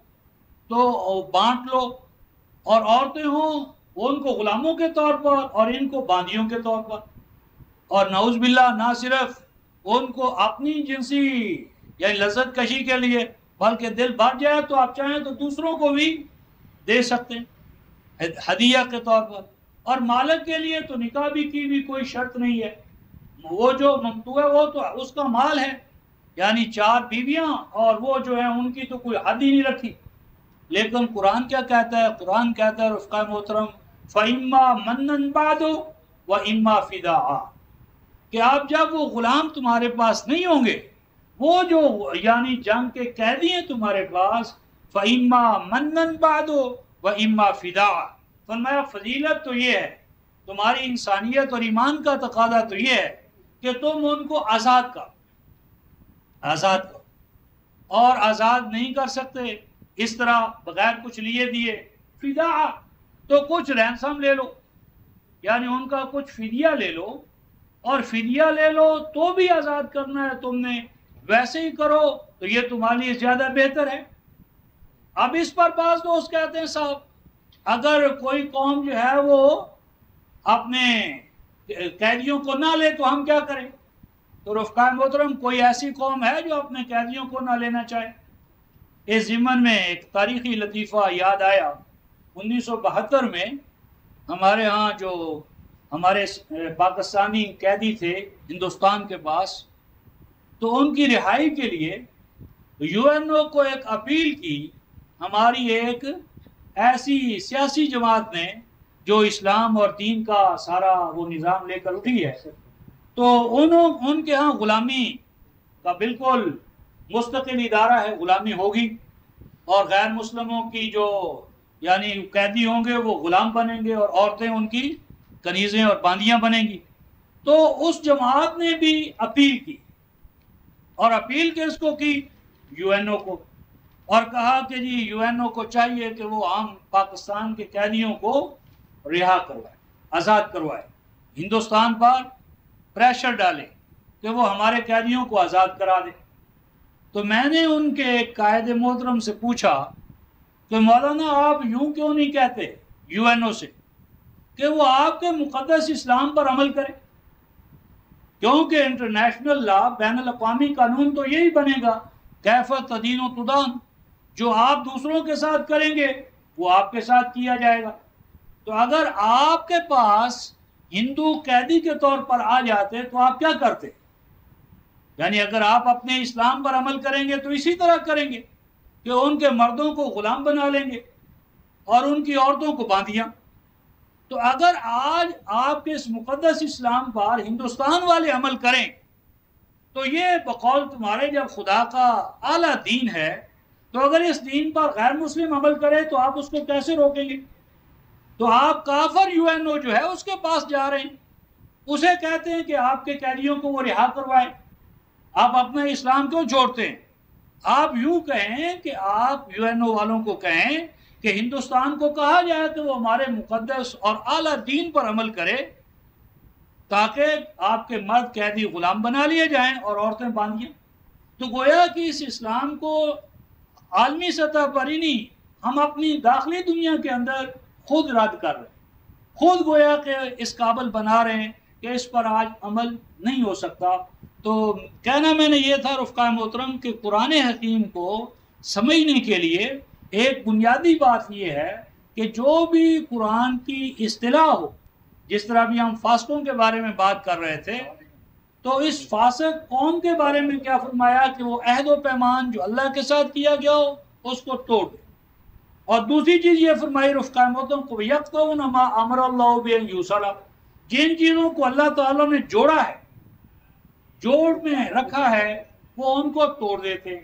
تو بانٹ لو، اور عورتیں ہوں ان کو غلاموں کے طور پر اور ان کو باندیوں کے طور پر، اور نعوذ باللہ نہ صرف ان کو اپنی جنسی یعنی لذت کشی کے لیے بلکہ دل بھر جائے تو آپ چاہیں تو دوسروں کو بھی دے سکتے ہیں ہدیہ کے طور پر، اور مالک کے لیے تو نکاح بھی کی بھی کوئی شرط نہیں ہے، وہ جو ممتوع ہے وہ تو اس کا مال ہے، یعنی 4 بیویاں اور وہ جو ہیں ان کی تو کوئی حد ہی نہیں رکھی۔ لیکن قرآن کیا کہتا ہے؟ قرآن کہتا ہے رفقا محترم فَإِمَّا مَنًّا بَعْدُ وَإِمَّا فِدَاءً، کہ آپ جب وہ غلام تمہارے پاس نہیں ہوں گے، وہ جو یعنی جنگ کے قیدی ہیں تمہارے پاس، فَإِمَّا مَنًّا بَعْدُ وَإِمَّا فِدَاءً، فرمایا فضیلت تو یہ ہے، تمہاری انسانیت اور ایمان کا تقاضا تو یہ ہے کہ تم ان کو آزاد کرو، اور آزاد نہیں کر سکتے اس طرح بغیر کچھ لیے دیے، فداء تو کچھ رینسم لے لو، یعنی ان کا کچھ فدیہ لے لو، اور فدیہ لے لو تو بھی آزاد کرنا ہے تم نے، ویسے ہی کرو تو یہ تمہارے لیے زیادہ بہتر ہے۔ اب اس پر بعض دوست کہتے ہیں صاحب اگر کوئی قوم جو ہے وہ اپنے قیدیوں کو نہ لے تو ہم کیا کریں؟ تو رفقا محترم کوئی ایسی قوم ہے جو اپنے قیدیوں کو نہ لینا چاہے؟ اس ضمن میں ایک تاریخی لطیفہ یاد آیا، 1972 میں ہمارے ہاں جو ہمارے پاکستانی قیدی تھے ہندوستان کے پاس، تو ان کی رہائی کے لیے یو این او کو ایک اپیل کی ہماری ایک ایسی سیاسی جماعت نے جو اسلام اور دین کا سارا وہ نظام لے کر اٹھی ہے، تو ان کے ہاں غلامی کا بالکل مستقل ادارہ ہے، غلامی ہوگی، اور غیر مسلموں کی جو یعنی قیدی ہوں گے وہ غلام بنیں گے، اور عورتیں ان کی کنیزیں اور باندیاں بنیں گی۔ تو اس جماعت نے بھی اپیل کی، اور اپیل کس کو کی؟ یو این او کو، اور کہا کہ جی یو این او کو چاہیے کہ وہ عام پاکستان کے قیدیوں کو رہا کروائے، آزاد کروائے، ہندوستان پر پریشر ڈالے کہ وہ ہمارے قیدیوں کو آزاد کرا دے۔ تو میں نے ان کے ایک قائد محترم سے پوچھا کہ مولانا آپ یوں کیوں نہیں کہتے یو این او سے کہ وہ آپ کے مقدس اسلام پر عمل کرے، کیونکہ انٹرنیشنل لا بین الاقوامی قانون تو یہی بنے گا کیف تدین و تدان، جو آپ دوسروں کے ساتھ کریں گے وہ آپ کے ساتھ کیا جائے گا۔ تو اگر آپ کے پاس ہندو قیدی کے طور پر آ جاتے تو آپ کیا کرتے؟ یعنی اگر آپ اپنے اسلام پر عمل کریں گے تو اسی طرح کریں گے کہ ان کے مردوں کو غلام بنا لیں گے اور ان کی عورتوں کو باندیاں۔ تو اگر آج آپ کے اس مقدس اسلام پر ہندوستان والے عمل کریں تو یہ بقول تمہارے جب خدا کا اعلیٰ دین ہے، تو اگر اس دین پر غیر مسلم عمل کرے تو آپ اس کو کیسے روکیں گے؟ تو آپ کافر یو این او جو ہے اس کے پاس جا رہے ہیں، اسے کہتے ہیں کہ آپ کے قیدیوں کو وہ رہا کروائے، آپ اپنا اسلام کیوں چھوڑتے ہیں؟ آپ یوں کہیں کہ آپ یو این او والوں کو کہیں کہ ہندوستان کو کہا جائے کہ وہ ہمارے مقدس اور اعلیٰ دین پر عمل کرے تاکہ آپ کے مرد قیدی غلام بنا لیے جائیں اور عورتیں باندیاں۔ تو گویا کہ اس اسلام کو عالمی سطح پر ہی نہیں، ہم اپنی داخلی دنیا کے اندر خود رد کر رہے ہیں، خود گویا کہ اس قابل بنا رہے ہیں کہ اس پر آج عمل نہیں ہو سکتا۔ تو کہنا میں نے یہ تھا رفقا محترم کہ قرآن حکیم کو سمجھنے کے لیے ایک بنیادی بات یہ ہے کہ جو بھی قرآن کی اصطلاح ہو، جس طرح بھی ہم فاسقوں کے بارے میں بات کر رہے تھے، تو اس فاسق قوم کے بارے میں کیا فرمایا کہ وہ عہد و پیمان جو اللہ کے ساتھ کیا گیا ہو اس کو توڑ دے، اور دوسری چیز یہ فرمائی رفقا محترم کو یقطعون ما امر اللہ بہ یوصل، جن چیزوں کو اللہ تعالیٰ نے جوڑا ہے، جوڑ میں رکھا ہے، وہ ان کو توڑ دیتے ہیں۔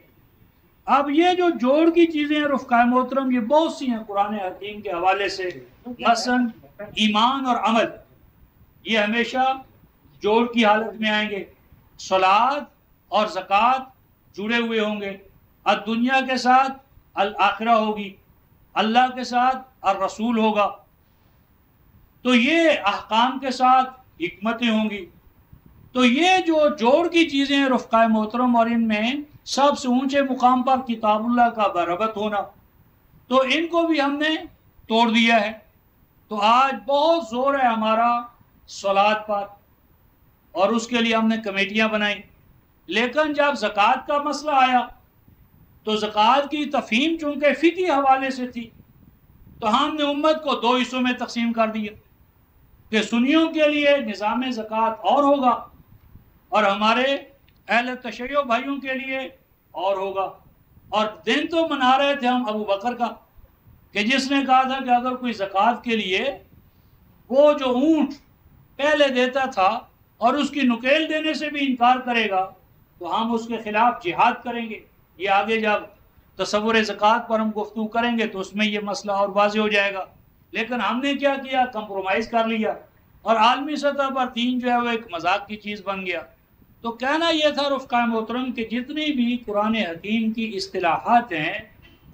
اب یہ جو جوڑ کی چیزیں ہیں رفقا محترم یہ بہت سی ہیں قرآن حکیم کے حوالے سے، مثلا ایمان اور عمل یہ ہمیشہ جوڑ کی حالت میں آئیں گے، صلاۃ اور زکوٰۃ جڑے ہوئے ہوں گے، الدنیا کے ساتھ الآخرہ ہوگی، اللہ کے ساتھ الرسول ہوگا، تو یہ احکام کے ساتھ حکمتیں ہوں گی. تو یہ جو جوڑ کی چیزیں ہیں رفقائے محترم، اور ان میں سب سے اونچے مقام پر کتاب اللہ کا بربط ہونا، تو ان کو بھی ہم نے توڑ دیا ہے. تو آج بہت زور ہے ہمارا صلات پر، اور اس کے لیے ہم نے کمیٹیاں بنائیں. لیکن جب زکوٰۃ کا مسئلہ آیا تو زکوٰۃ کی تفہیم چونکہ فقہی حوالے سے تھی، تو ہم نے امت کو دو حصوں میں تقسیم کر دیا کہ سنیوں کے لیے نظام زکوٰۃ اور ہوگا، اور ہمارے اہل تشیع بھائیوں کے لیے اور ہوگا. اور دن تو منا رہے تھے ہم ابو بکر کا، کہ جس نے کہا تھا کہ اگر کوئی زکوٰۃ کے لیے وہ جو اونٹ پہلے دیتا تھا اور اس کی نکیل دینے سے بھی انکار کرے گا تو ہم اس کے خلاف جہاد کریں گے. یہ آگے جب تصور زکوٰۃ پر ہم گفتگو کریں گے تو اس میں یہ مسئلہ اور واضح ہو جائے گا. لیکن ہم نے کیا کیا، کمپرومائز کر لیا، اور عالمی سطح پر دین جو ہے وہ ایک مذاق کی چیز بن گیا. تو کہنا یہ تھا رفقائے محترم کہ جتنی بھی قرآن حکیم کی اصطلاحات ہیں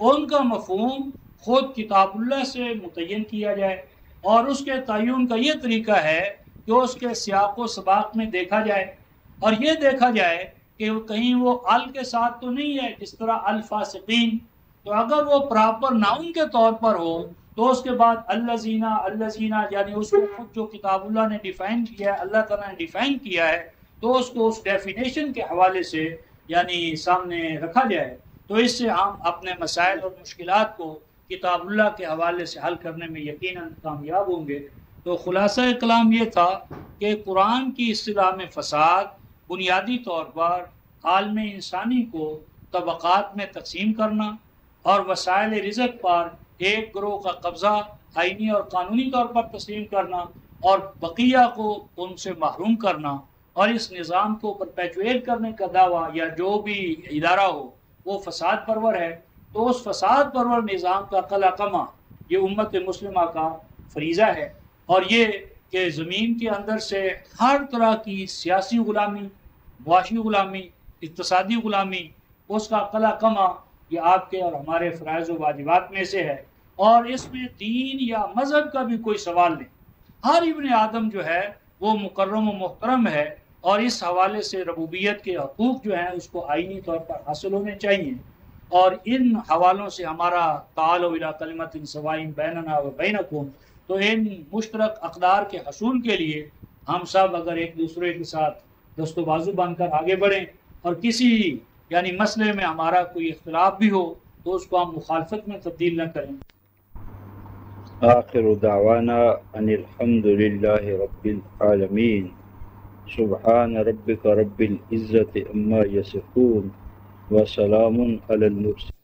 ان کا مفہوم خود کتاب اللہ سے متعین کیا جائے، اور اس کے تعین کا یہ طریقہ ہے کہ اس کے سیاق و سباق میں دیکھا جائے، اور یہ دیکھا جائے کہ کہیں وہ ال کے ساتھ تو نہیں ہے، جس طرح الفاسقین. تو اگر وہ پراپر ناؤن کے طور پر ہو تو اس کے بعد الذین یعنی اس کو خود جو کتاب اللہ نے ڈیفائن کیا ہے، اللہ تعالیٰ نے ڈیفائن کیا ہے، تو اس کو اس ڈیفینیشن کے حوالے سے یعنی سامنے رکھا جائے. تو اس سے ہم اپنے مسائل اور مشکلات کو کتاب اللہ کے حوالے سے حل کرنے میں یقیناً کامیاب ہوں گے. تو خلاصہ کلام یہ تھا کہ قرآن کی اصطلاح میں فساد بنیادی طور پر عالم انسانی کو طبقات میں تقسیم کرنا، اور وسائل رزق پر ایک گروہ کا قبضہ آئینی اور قانونی طور پر تسلیم کرنا، اور بقیہ کو ان سے محروم کرنا، اور اس نظام کو پرپیچویٹ کرنے کا دعویٰ یا جو بھی ادارہ ہو وہ فساد پرور ہے. تو اس فساد پرور نظام کا قلع قمع یہ امت مسلمہ کا فریضہ ہے، اور یہ کہ زمین کے اندر سے ہر طرح کی سیاسی غلامی، معاشی غلامی، اقتصادی غلامی، اس کا قلع قمع یہ آپ کے اور ہمارے فرائض و واجبات میں سے ہے. اور اس میں دین یا مذہب کا بھی کوئی سوال نہیں. ہر ابن آدم جو ہے وہ مکرم و محترم ہے، اور اس حوالے سے ربوبیت کے حقوق جو ہیں اس کو آئینی طور پر حاصل ہونے چاہیے. اور ان حوالوں سے ہمارا تعالوا الی کلمۃ سواء بیننا و بینکم، تو ان مشترک اقدار کے حصول کے لیے ہم سب اگر ایک دوسرے کے ساتھ دست و بازو بن کر آگے بڑھیں، اور کسی یعنی مسئلے میں ہمارا کوئی اختلاف بھی ہو تو اس کو ہم مخالفت میں تبدیل نہ کریں. آخر دعوانا ان الحمد للہ رب العالمین. سبحان ربک رب العزت عما یصفون وسلام علی المرسلین.